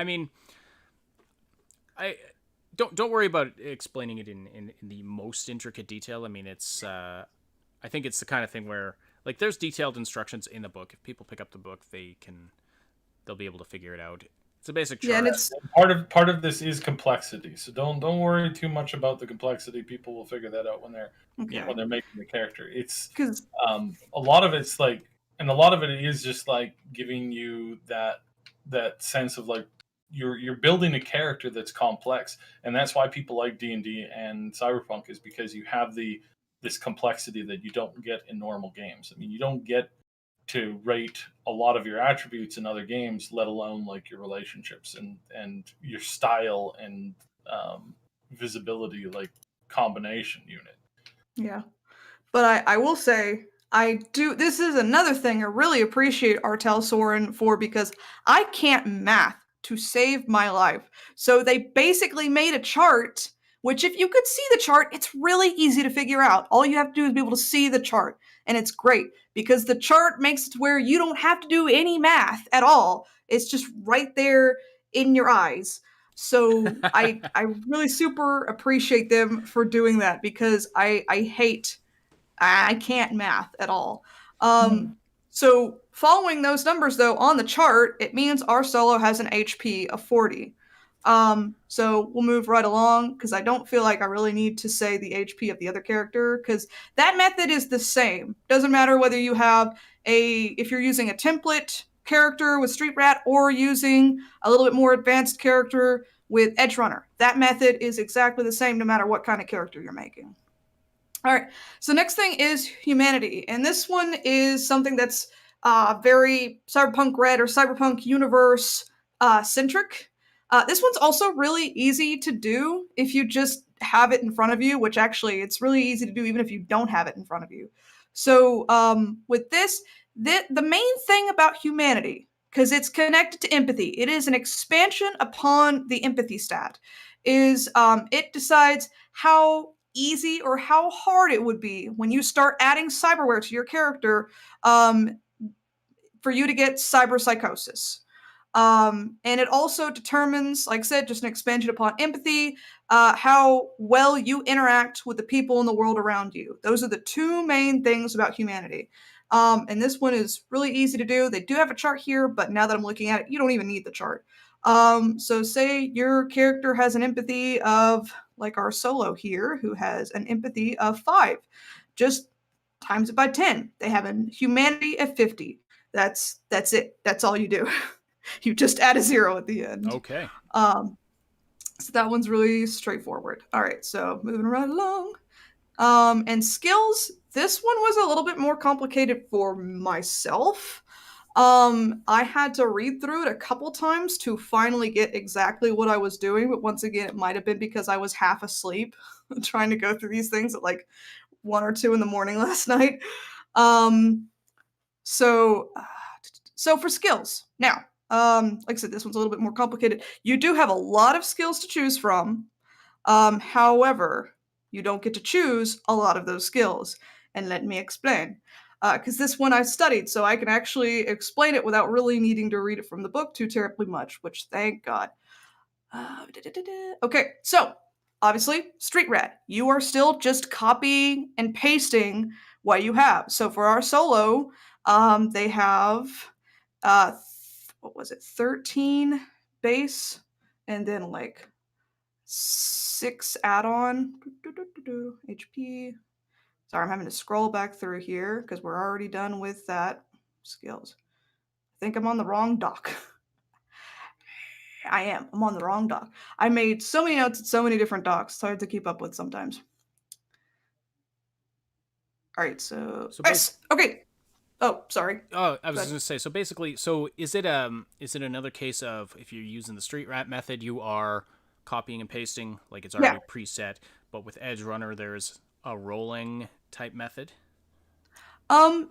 mean, I don't worry about explaining it in the most intricate detail. I mean, it's I think it's the kind of thing where, like, there's detailed instructions in the book. If people pick up the book, they'll be able to figure it out. It's a basic chart. Yeah, and it's part of this is complexity. So don't worry too much about the complexity. People will figure that out when they're making the character. It's because a lot of it's like, and a lot of it is just like giving you that sense of like you're building a character that's complex, and that's why people like D&D and Cyberpunk, is because you have this complexity that you don't get in normal games. I mean, you don't get to rate a lot of your attributes in other games, let alone like your relationships and your style and visibility, like combination unit. Yeah. But I will say, this is another thing I really appreciate Artel Soren for, because I can't math to save my life. So they basically made a chart, which if you could see the chart, it's really easy to figure out. All you have to do is be able to see the chart. And it's great because the chart makes it to where you don't have to do any math at all. It's just right there in your eyes. So I really super appreciate them for doing that, because I can't math at all. So following those numbers though on the chart, it means our solo has an HP of 40. So we'll move right along, because I don't feel like I really need to say the HP of the other character, because that method is the same. Doesn't matter whether you have if you're using a template character with Street Rat or using a little bit more advanced character with Edge Runner. That method is exactly the same no matter what kind of character you're making. All right, so next thing is humanity. And this one is something that's very Cyberpunk Red or Cyberpunk universe centric. This one's also really easy to do if you just have it in front of you, which actually it's really easy to do even if you don't have it in front of you. So with this, the main thing about humanity, because it's connected to empathy, it is an expansion upon the empathy stat, is it decides how easy or how hard it would be when you start adding cyberware to your character for you to get cyberpsychosis. And it also determines, like I said, just an expansion upon empathy, how well you interact with the people in the world around you. Those are the two main things about humanity. And this one is really easy to do. They do have a chart here, but now that I'm looking at it, you don't even need the chart. So say your character has an empathy of, like our solo here, who has an empathy of 5. Just times it by 10. They have a humanity of 50. That's it. That's all you do. You just add a 0 at the end. Okay. So that one's really straightforward. All right, so moving right along. And skills, this one was a little bit more complicated for myself. I had to read through it a couple times to finally get exactly what I was doing, but once again, it might have been because I was half asleep trying to go through these things at like 1 or 2 in the morning last night. So for skills, now, like I said, this one's a little bit more complicated. You do have a lot of skills to choose from. However, You don't get to choose a lot of those skills. And let me explain. Because this one I studied, so I can actually explain it without really needing to read it from the book too terribly much, which thank God. Okay, so obviously, street rat. You are still just copying and pasting what you have. So for our solo, they have what was it, 13 base, and then like 6 add-on HP. Sorry, I'm having to scroll back through here because we're already done with that skills. I think I'm on the wrong doc. I am. I'm on the wrong doc. I made so many notes at so many different docs, so I have to keep up with sometimes. All right, so yes. Okay. Oh, sorry. Oh, I was just gonna say. So basically, is it another case of if you're using the street rat method, you are copying and pasting like it's already preset, but with Edge Runner, there's a rolling type method? I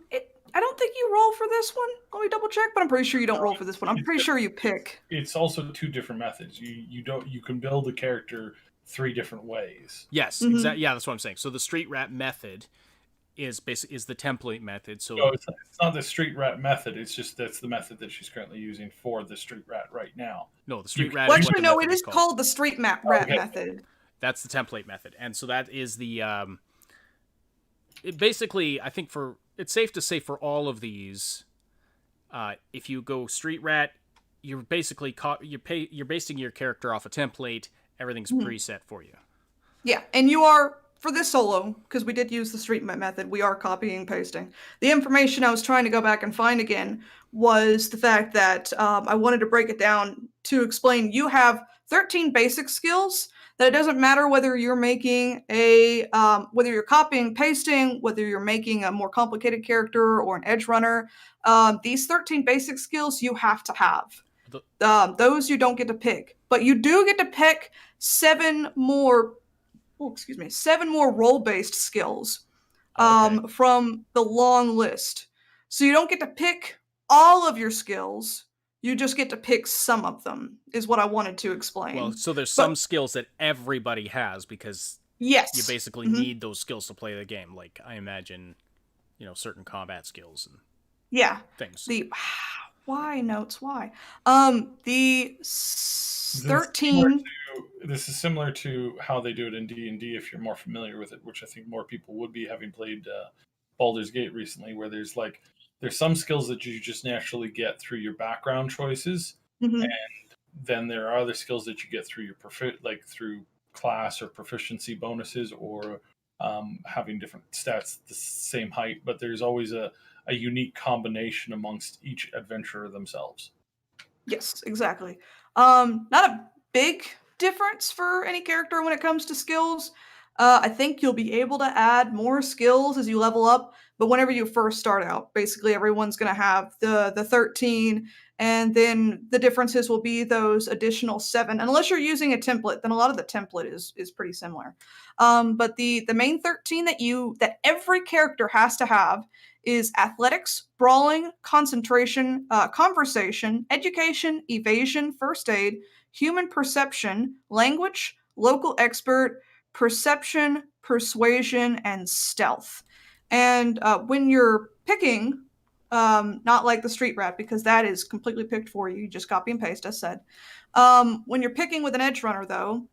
don't think you roll for this one. Let me double check, but I'm pretty sure you don't roll for this one. I'm pretty sure you pick. It's also 2 different methods. You can build a character 3 different ways. Yes, exactly. Yeah, that's what I'm saying. So the street rat method is the template method. So no, it's not the street rat method. It's just that's the method that she's currently using for the street rat right now. No, the street rat. Well, actually, no, it is called the street rat method. That's the template method, and so that is the. It basically, I think it's safe to say for all of these, if you go street rat, you're basically you're basing your character off a template. Everything's preset for you. Yeah, and you are. For this solo, because we did use the street method, we are copying and pasting. The information I was trying to go back and find again was the fact that I wanted to break it down to explain you have 13 basic skills, that it doesn't matter whether you're making whether you're copying, pasting, whether you're making a more complicated character or an edge runner. These 13 basic skills you have to have. Those you don't get to pick, but you do get to pick 7 more role-based skills from the long list. So you don't get to pick all of your skills. You just get to pick some of them, is what I wanted to explain. Well, so there's some skills that everybody has because you basically need those skills to play the game. Like, I imagine, certain combat skills and things. Why notes? Why? The 13... This is similar to how they do it in D&D if you're more familiar with it, which I think more people would be having played Baldur's Gate recently, where there's some skills that you just naturally get through your background choices, and then there are other skills that you get through your through class or proficiency bonuses or having different stats the same height, but there's always a unique combination amongst each adventurer themselves. Yes, exactly. Not a big difference for any character when it comes to skills. I think you'll be able to add more skills as you level up, but whenever you first start out, basically everyone's going to have the 13, and then the differences will be those additional 7. And unless you're using a template, then a lot of the template is pretty similar. But the main 13 that every character has to have is athletics, brawling, concentration, conversation, education, evasion, first aid, human perception, language, local expert, perception, persuasion, and stealth. And when you're picking, not like the street rat, because that is completely picked for you, you just copy and paste, as said. When you're picking with an edge runner, though,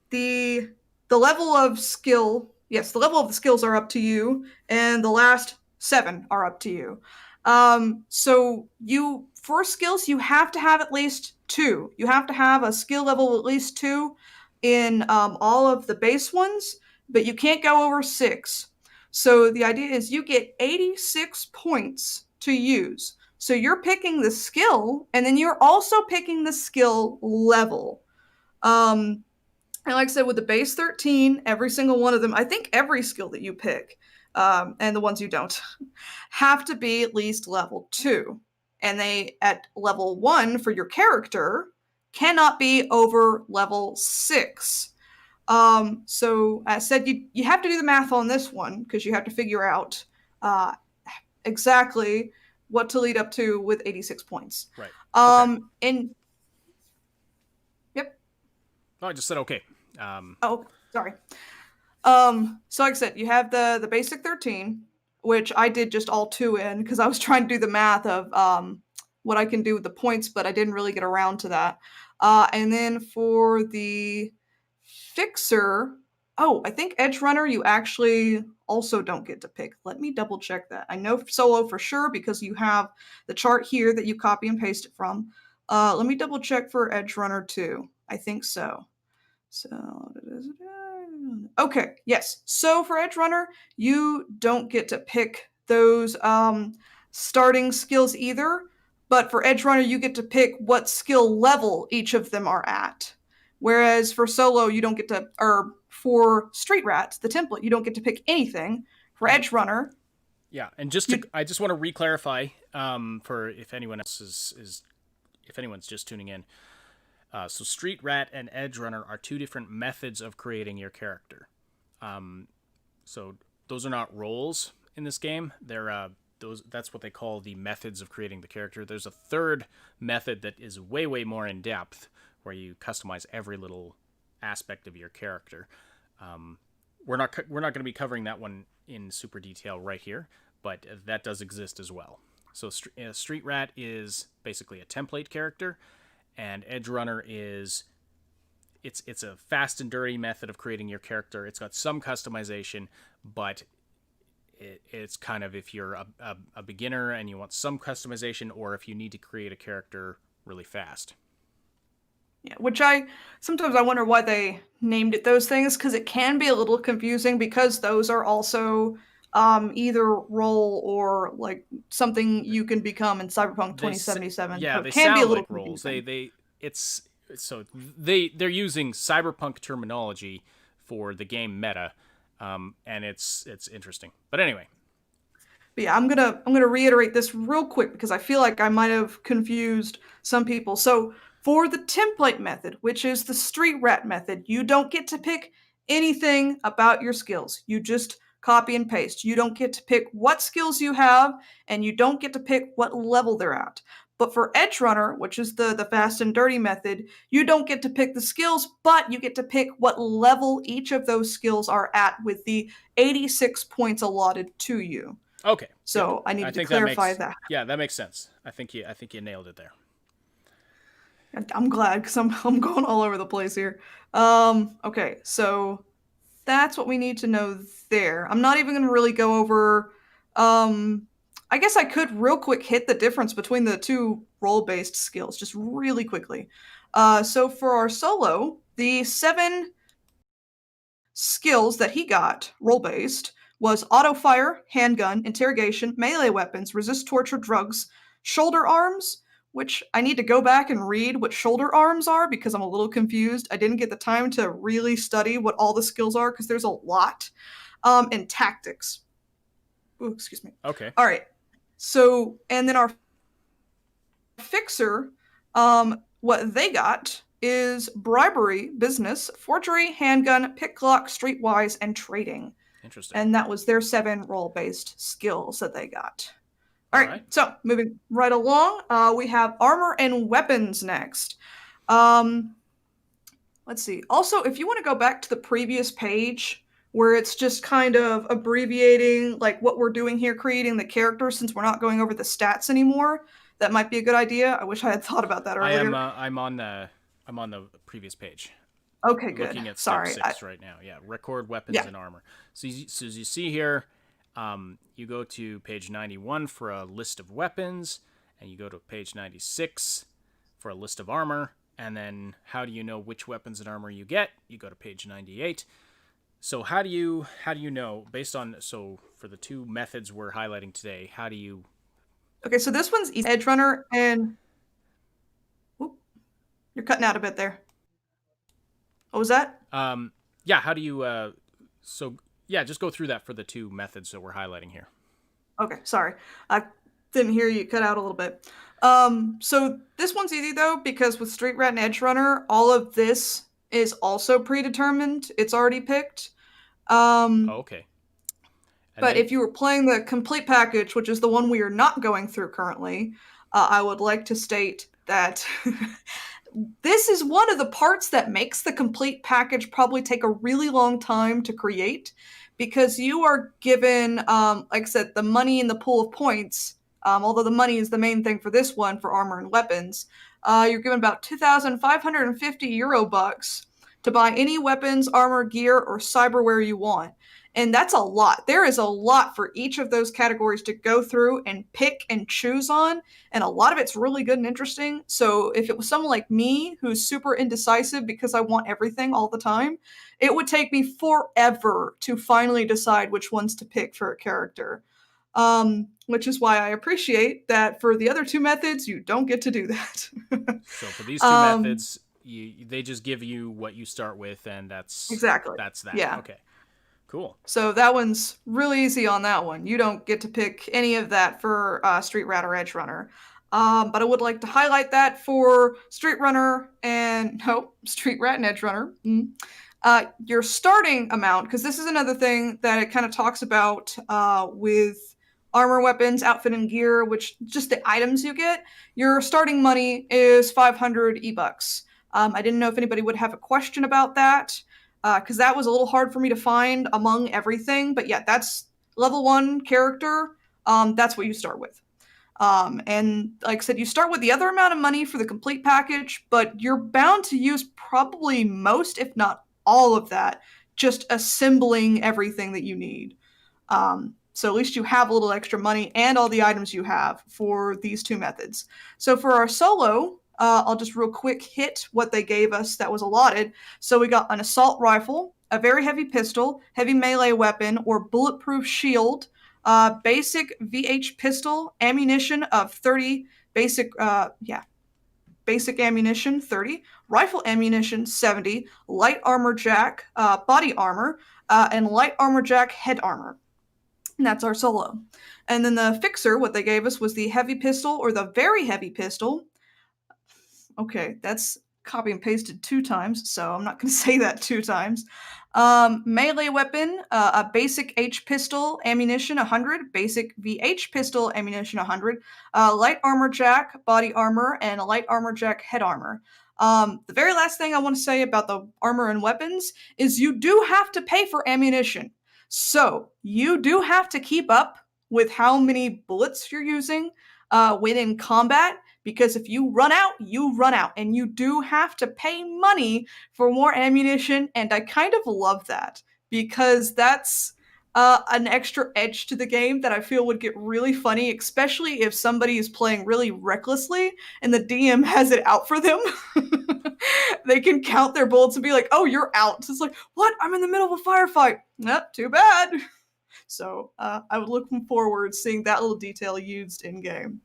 the level of skill, yes, the level of the skills are up to you, and the last 7 are up to you. So for skills, you have to have at least 2. You have to have a skill level of at least 2 in all of the base ones, but you can't go over 6. So the idea is you get 86 points to use. So you're picking the skill, and then you're also picking the skill level. And like I said, with the base 13, every single one of them, I think every skill that you pick, and the ones you don't, have to be at least level 2. And they, at level 1 for your character, cannot be over level 6. So as I said, you have to do the math on this one, because you have to figure out exactly what to lead up to with 86 points. Right. And... Yep. Oh, I just said okay. Oh, Sorry. So like I said, you have the basic 13, which I did just all 2 in because I was trying to do the math of what I can do with the points, but I didn't really get around to that. And then for the fixer, I think Edge Runner you actually also don't get to pick. Let me double check that. I know solo for sure because you have the chart here that you copy and paste it from. Let me double check for Edge Runner too. I think so. So, okay, yes. So for Edge Runner, you don't get to pick those starting skills either, but for Edge Runner, you get to pick what skill level each of them are at. Whereas for Solo, you don't get to, or for Street Rat, the template, you don't get to pick anything. For Edge Runner, Yeah, and I just want to re-clarify for if anyone else is if anyone's just tuning in. So Street Rat and Edge Runner are 2 different methods of creating your character. So those are not roles in this game. They're that's what they call the methods of creating the character. There's a third method that is way more in depth, where you customize every little aspect of your character. We're not going to be covering that one in super detail right here, but that does exist as well. So Street Rat is basically a template character, and Edge Runner is it's a fast and dirty method of creating your character. It's got some customization, but it's kind of if you're a beginner and you want some customization, or if you need to create a character really fast. Yeah, which sometimes I wonder why they named it those things, because it can be a little confusing because those are also either role or like something you can become in Cyberpunk 2077. Yeah, so they it can sound be a little like roles. confusing. They're using cyberpunk terminology for the game meta, and it's interesting. But anyway. But yeah, I'm gonna reiterate this real quick because I feel like I might have confused some people. So for the template method, which is the Street Rat method, you don't get to pick anything about your skills. You just copy and paste. You don't get to pick what skills you have, and you don't get to pick what level they're at. But for Edge Runner, which is the fast and dirty method, you don't get to pick the skills, but you get to pick what level each of those skills are at with the 86 points allotted to you. Okay. So good. I needed to clarify that. Yeah, that makes sense. I think you nailed it there. I'm glad because I'm going all over the place here. Okay, so that's what we need to know there. I'm not even going to really go over. I guess I could real quick hit the difference between the 2 role-based skills, just really quickly. So for our Solo, the 7 skills that he got role-based was auto fire, handgun, interrogation, melee weapons, resist torture, drugs, shoulder arms, which I need to go back and read what shoulder arms are because I'm a little confused. I didn't get the time to really study what all the skills are because there's a lot. And tactics. Ooh, excuse me. Okay. All right. So, and then our fixer, what they got is bribery, business, forgery, handgun, pick lock, streetwise, and trading. Interesting. And that was their 7 role-based skills that they got. All right, so moving right along, we have armor and weapons next. Let's see. Also, if you want to go back to the previous page where it's just kind of abbreviating like what we're doing here, creating the character, since we're not going over the stats anymore, that might be a good idea. I wish I had thought about that earlier. I'm on the previous page. Okay, good. Looking at step 6 right now. Yeah, record weapons and armor. So as you see here, you go to page 91 for a list of weapons, and you go to page 96 for a list of armor, and then how do you know which weapons and armor you get? You go to page 98. So how do you know based on for the 2 methods we're highlighting today? How do you? Okay, so this one's Edge Runner, and you're cutting out a bit there. What was that? Yeah. How do you? Just go through that for the 2 methods that we're highlighting here. Okay, sorry. I didn't hear you cut out a little bit. So this one's easy though, because with Street Rat and Edge Runner, all of this is also predetermined. It's already picked. Okay. But if you were playing the complete package, which is the one we are not going through currently, I would like to state that This is one of the parts that makes the complete package probably take a really long time to create, because you are given, like I said, the money in the pool of points, although the money is the main thing for this one for armor and weapons. You're given about 2,550 Euro bucks to buy any weapons, armor, gear, or cyberware you want. And that's a lot. There is a lot for each of those categories to go through and pick and choose on, and a lot of it's really good and interesting. So if it was someone like me who's super indecisive because I want everything all the time, it would take me forever to finally decide which ones to pick for a character. Which is why I appreciate that for the other two methods, you don't get to do that. So for these two methods, they just give you what you start with, and that's exactly that. Yeah. Okay. Cool. So that one's really easy on that one. You don't get to pick any of that for Street Rat or Edge Runner. But I would like to highlight that for Street Runner and Street Rat and Edge Runner. Your starting amount, because this is another thing that it kind of talks about with armor, weapons, outfit, and gear, which just the items you get. Your starting money is 500 E-bucks. I didn't know if anybody would have a question about that, because that was a little hard for me to find among everything. But yeah, that's level 1 character. That's what you start with. And like I said, you start with the other amount of money for the complete package, but you're bound to use probably most, if not all of that, just assembling everything that you need. So at least you have a little extra money and all the items you have for these two methods. So for our solo, I'll just real quick hit what they gave us that was allotted. So we got an assault rifle, a very heavy pistol, heavy melee weapon, or bulletproof shield, basic VH pistol, ammunition of 30, basic ammunition 30, rifle ammunition 70, light armor jack, body armor, and light armor jack head armor. And that's our solo. And then the fixer, what they gave us was the heavy pistol or the very heavy pistol. Okay, that's copy and pasted 2 times, so I'm not going to say that 2 times. Melee weapon, a basic H pistol, ammunition 100, basic VH pistol, ammunition 100, light armor jack, body armor, and a light armor jack head armor. The very last thing I want to say about the armor and weapons is you do have to pay for ammunition. So you do have to keep up with how many bullets you're using when in combat, because if you run out, and you do have to pay money for more ammunition, and I kind of love that, because that's an extra edge to the game that I feel would get really funny, especially if somebody is playing really recklessly and the DM has it out for them. They can count their bullets and be like, oh, you're out. So it's like, what? I'm in the middle of a firefight. Nope, too bad. So I was looking forward to seeing that little detail used in game.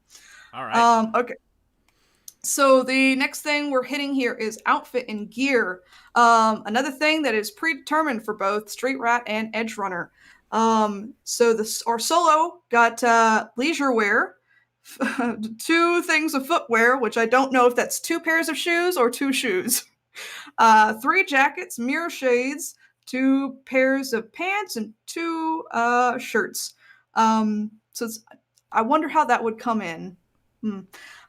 All right. Okay. So the next thing we're hitting here is outfit and gear. Another thing that is predetermined for both Street Rat and Edge Runner. So our solo got leisure wear, 2 things of footwear, which I don't know if that's 2 pairs of shoes or 2 shoes. 3 jackets, mirror shades, 2 pairs of pants, and 2 shirts. So I wonder how that would come in.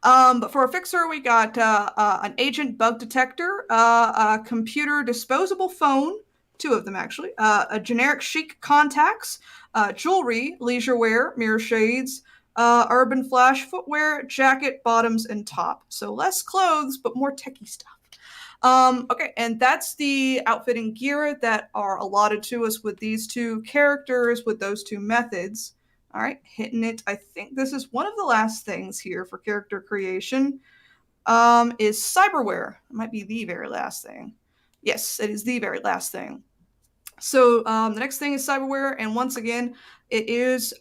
But for a fixer, we got an agent bug detector, a computer disposable phone, 2 of them actually, a generic chic contacts, jewelry, leisure wear, mirror shades, urban flash footwear, jacket, bottoms, and top. So less clothes, but more techie stuff. Okay, and that's the outfit and gear that are allotted to us with these 2 characters, with those 2 methods. All right, hitting it. I think this is one of the last things here for character creation, is cyberware. It might be the very last thing. Yes, it is the very last thing. So the next thing is cyberware, and once again, it is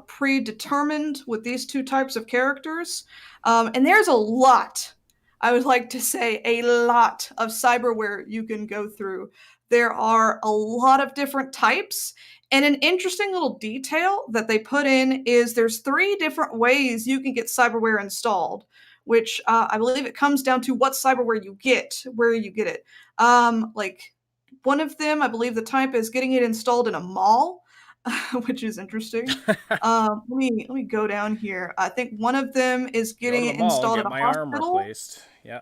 predetermined with these 2 types of characters. And there's a lot, I would like to say, a lot of cyberware you can go through. There are a lot of different types. And an interesting little detail that they put in is there's 3 different ways you can get cyberware installed, which I believe it comes down to what cyberware you get, where you get it. Like one of them, I believe the type is getting it installed in a mall, which is interesting. Let me go down here. I think one of them is getting it installed at a hospital. Arm replaced. Yeah.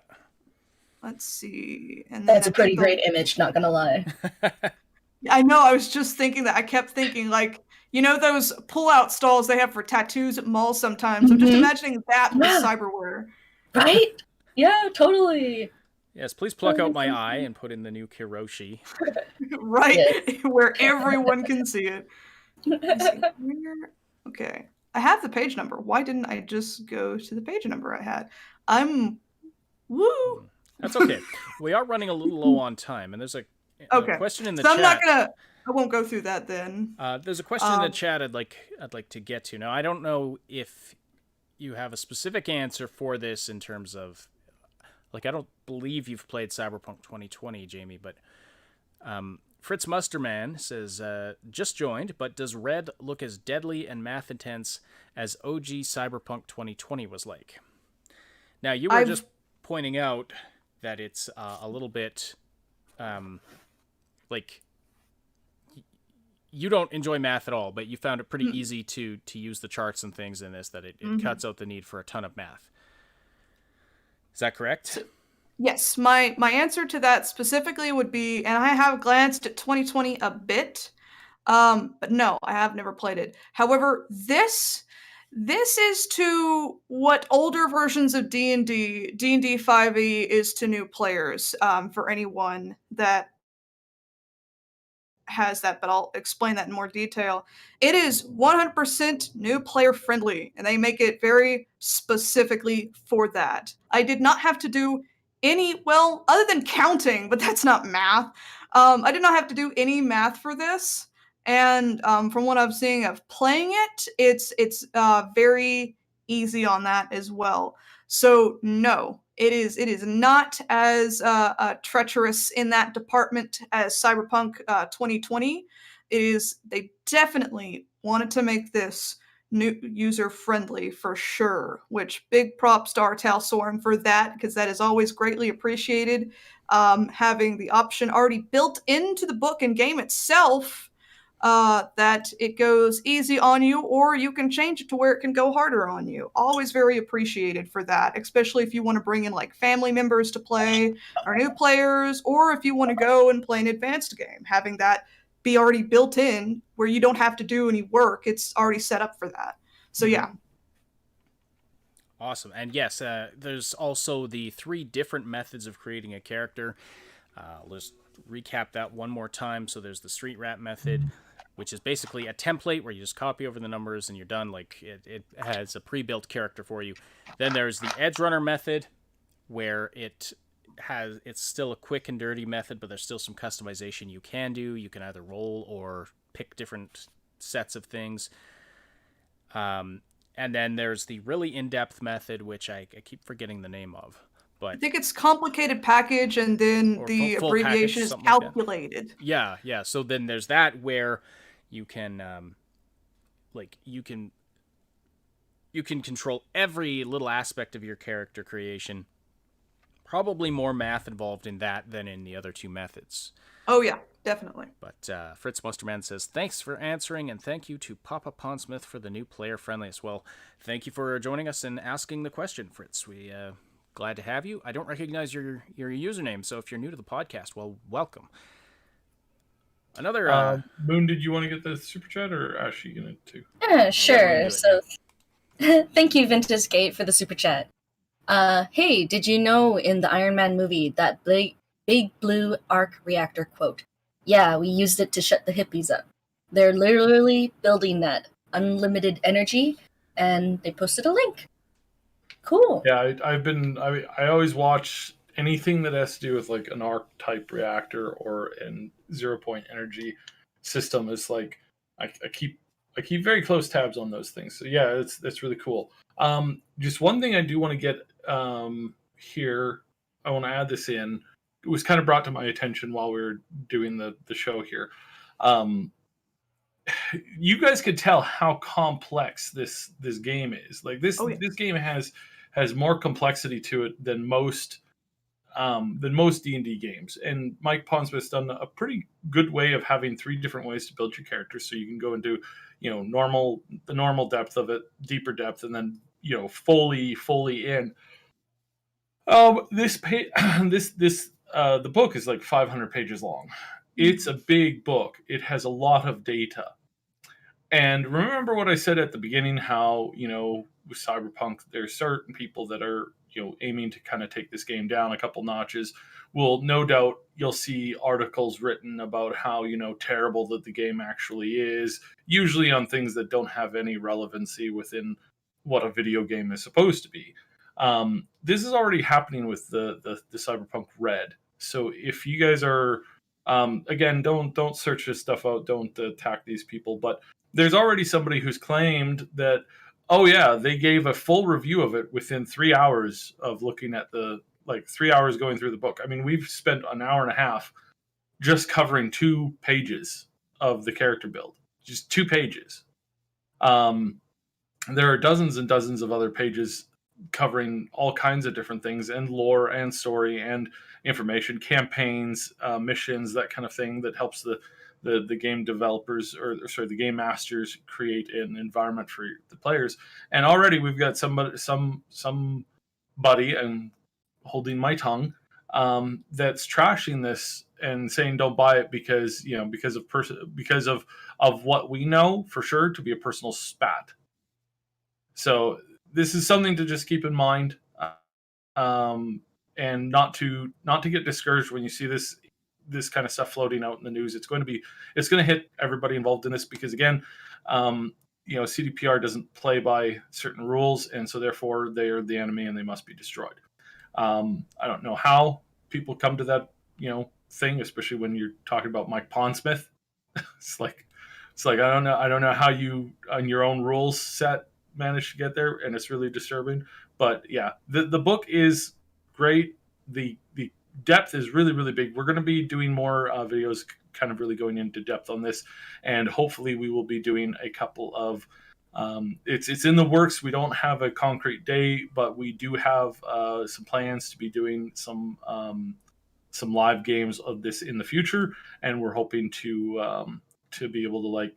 let's see. And then That's a pretty great image, not gonna lie. I know, I was just thinking that. I kept thinking, like, you know those pull-out stalls they have for tattoos at malls sometimes? I'm just imagining that with cyberware. Right? Yeah, totally. Yes, please pluck out my eye and put in the new Kiroshi. Right? Yes. Where everyone can see it. Okay. I have the page number. Why didn't I just go to the page number I had? Woo! That's okay. We are running a little low on time, and there's a question in the chat. I won't go through that then. There's a question in the chat I'd like to get to. Now, I don't know if you have a specific answer for this in terms of, like, I don't believe you've played Cyberpunk 2020, Jamie, but Fritz Musterman says, just joined, but does Red look as deadly and math intense as OG Cyberpunk 2020 was like? Now, you were just pointing out that it's a little bit, like, you don't enjoy math at all, but you found it pretty easy to use the charts and things in this, that it cuts out the need for a ton of math. Is that correct? Yes, my answer to that specifically would be, and I have glanced at 2020 a bit, but no, I have never played it. However, this is to what older versions of D&D 5e is to new players, for anyone that has that, but I'll explain that in more detail. It is 100% new player friendly, and they make it very specifically for that. I did not have to do other than counting, but that's not math. I did not have to do any math for this. And from what I'm seeing of playing it, it's very easy on that as well. So no, it is not as treacherous in that department as Cyberpunk 2020. They definitely wanted to make this new user friendly for sure, which big props to Artal Soren for that, because that is always greatly appreciated. Having the option already built into the book and game itself, that it goes easy on you, or you can change it to where it can go harder on you. Always very appreciated for that, especially if you want to bring in like family members to play or new players, or if you want to go and play an advanced game, having that be already built in where you don't have to do any work. It's already set up for that. So yeah. Awesome. And yes, there's also the 3 different methods of creating a character. Let's recap that one more time. So there's the street rat method, which is basically a template where you just copy over the numbers and you're done. Like it has a pre-built character for you. Then there's the edge runner method, where it's still a quick and dirty method, but there's still some customization you can do. You can either roll or pick different sets of things. And then there's the really in-depth method, which I keep forgetting the name of. But I think it's complicated package, and then the full abbreviation package, is calculated. Like yeah. So then there's that where you can, you can control every little aspect of your character creation. Probably more math involved in that than in the other 2 methods. Oh yeah, definitely. But Fritz Musterman says, thanks for answering, and thank you to Papa Pondsmith for the new player friendly as well. Thank you for joining us and asking the question, Fritz. We glad to have you. I don't recognize your username, so if you're new to the podcast, well, welcome. Another Moon, did you want to get the super chat, or Ash, you gonna too? Yeah, sure. So thank you, Vintage Gate, for the super chat. Hey, did you know in the Iron Man movie that big blue arc reactor quote? Yeah, we used it to shut the hippies up. They're literally building that unlimited energy, and they posted a link. Cool. Yeah, I always watch anything that has to do with like an arc type reactor or an 0-point energy system. Is like I keep very close tabs on those things. So yeah, it's really cool. Just one thing I do want to get here. I want to add this in. It was kind of brought to my attention while we were doing the show here. You guys could tell how complex this game is. Like this game has more complexity to it than most D&D games. And Mike Pondsmith's done a pretty good way of having 3 different ways to build your character. So you can go and do, the normal depth of it, deeper depth, and then, fully in. The book is like 500 pages long. It's a big book. It has a lot of data. And remember what I said at the beginning, how, with Cyberpunk, there's certain people that are, aiming to kind of take this game down a couple notches. Well, no doubt you'll see articles written about how, terrible that the game actually is, usually on things that don't have any relevancy within what a video game is supposed to be. This is already happening with the Cyberpunk Red. So if you guys are, again, don't search this stuff out, don't attack these people, but there's already somebody who's claimed that, oh yeah, they gave a full review of it within 3 hours of looking at 3 hours going through the book. I mean, we've spent an hour and a half just covering 2 pages of the character build, just 2 pages. There are dozens and dozens of other pages covering all kinds of different things, and lore and story and information, campaigns, missions, that kind of thing that helps the game developers, or sorry, the game masters create an environment for the players. And already we've got somebody, and holding my tongue, that's trashing this and saying don't buy it because of what we know for sure to be a personal spat. So this is something to just keep in mind, and not to get discouraged when you see this kind of stuff floating out in the news. It's going to hit everybody involved in this, because again, CDPR doesn't play by certain rules, and so therefore they are the enemy and they must be destroyed. I don't know how people come to that thing, especially when you're talking about Mike Pondsmith. it's like I don't know how you on your own rules set managed to get there, and it's really disturbing. But yeah, the book is great. The depth is really, really big. We're going to be doing more videos kind of really going into depth on this, and hopefully we will be doing a couple of it's in the works. We don't have a concrete date, but we do have some plans to be doing some live games of this in the future, and we're hoping to be able to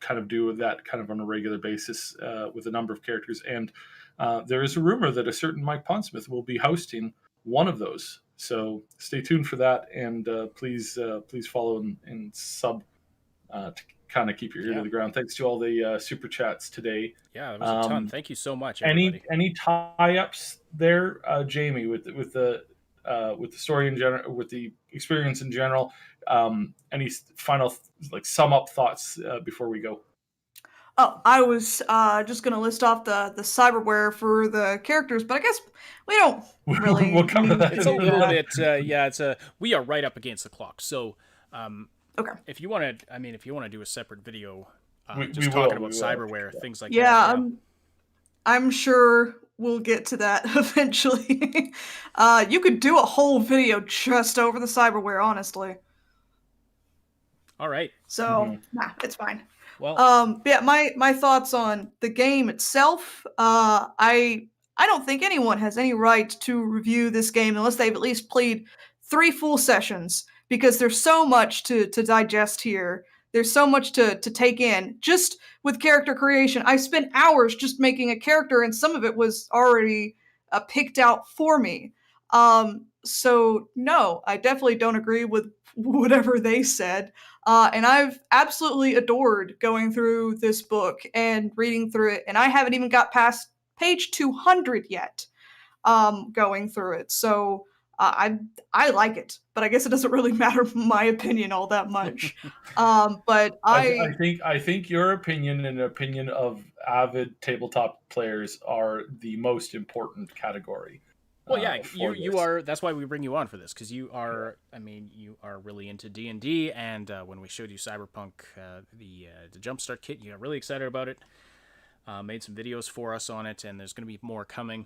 kind of do that kind of on a regular basis with a number of characters. And there is a rumor that a certain Mike Pondsmith will be hosting one of those. So stay tuned for that, and please follow and sub to kind of keep your ear to the ground. Thanks to all the super chats today. Yeah, there was a ton. Thank you so much, everybody. Any tie-ups there, Jamie, with the story in general, with the experience in general? Any final sum up thoughts before we go? Oh, I was just going to list off the cyberware for the characters, but I guess we don't really. We'll cover that. It's a little bit. We are right up against the clock. So, okay. If you want to do a separate video, talking about cyberware, things like that. Yeah, I'm sure we'll get to that eventually. You could do a whole video just over the cyberware, honestly. All right. So, it's fine. Well, yeah, my thoughts on the game itself. I don't think anyone has any right to review this game unless they've at least played 3 full sessions, because there's so much to digest here. There's so much to take in. Just with character creation, I spent hours just making a character, and some of it was already picked out for me. So no, I definitely don't agree with whatever they said. And I've absolutely adored going through this book and reading through it, and I haven't even got past page 200 yet, going through it. So I like it, but I guess it doesn't really matter my opinion all that much. But I think your opinion and the opinion of avid tabletop players are the most important category. Well, yeah, you are. That's why we bring you on for this, because you are. I mean, you are really into D&D, and when we showed you Cyberpunk, the Jumpstart kit, you got really excited about it. Made some videos for us on it, and there's going to be more coming.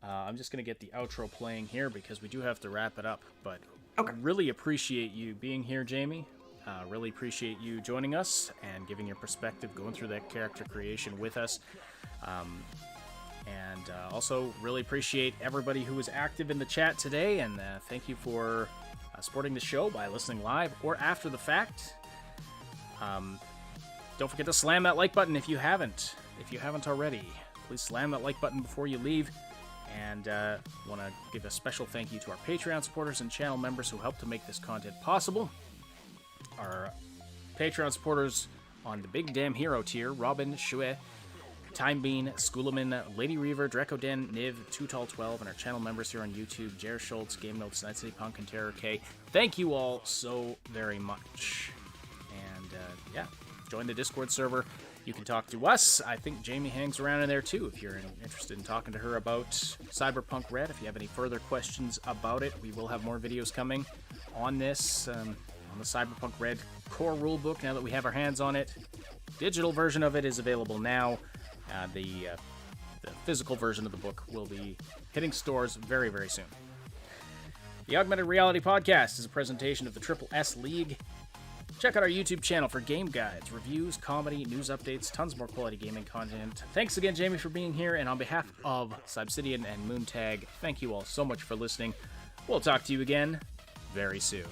I'm just going to get the outro playing here because we do have to wrap it up. But okay. Really appreciate you being here, Jamie. Really appreciate you joining us and giving your perspective, going through that character creation with us. And also really appreciate everybody who was active in the chat today, and thank you for supporting the show by listening live or after the fact. Don't forget to slam that like button if you haven't already. Please slam that like button before you leave, And want to give a special thank you to our Patreon supporters and channel members who help to make this content possible. Our Patreon supporters on the Big Damn Hero tier: Robin, Shui, Time Bean, Schoolaman, Lady Reaver, Dracoden, Niv, Too Tall 12, and our channel members here on YouTube: Jer Schultz, Game Notes, Night City Punk, and Terror K. Thank you all so very much. And yeah, join the Discord server. You can talk to us. I think Jamie hangs around in there too if you're interested in talking to her about Cyberpunk Red. If you have any further questions about it, we will have more videos coming on this, on the Cyberpunk Red core rulebook now that we have our hands on it. Digital version of it is available now. The physical version of the book will be hitting stores very, very soon. The Augmented Reality Podcast is a presentation of the Triple S League. Check out our YouTube channel for game guides, reviews, comedy, news updates, tons more quality gaming content. Thanks again, Jamie, for being here, and on behalf of Cybsidian and Moontag, thank you all so much for listening. We'll talk to you again very soon.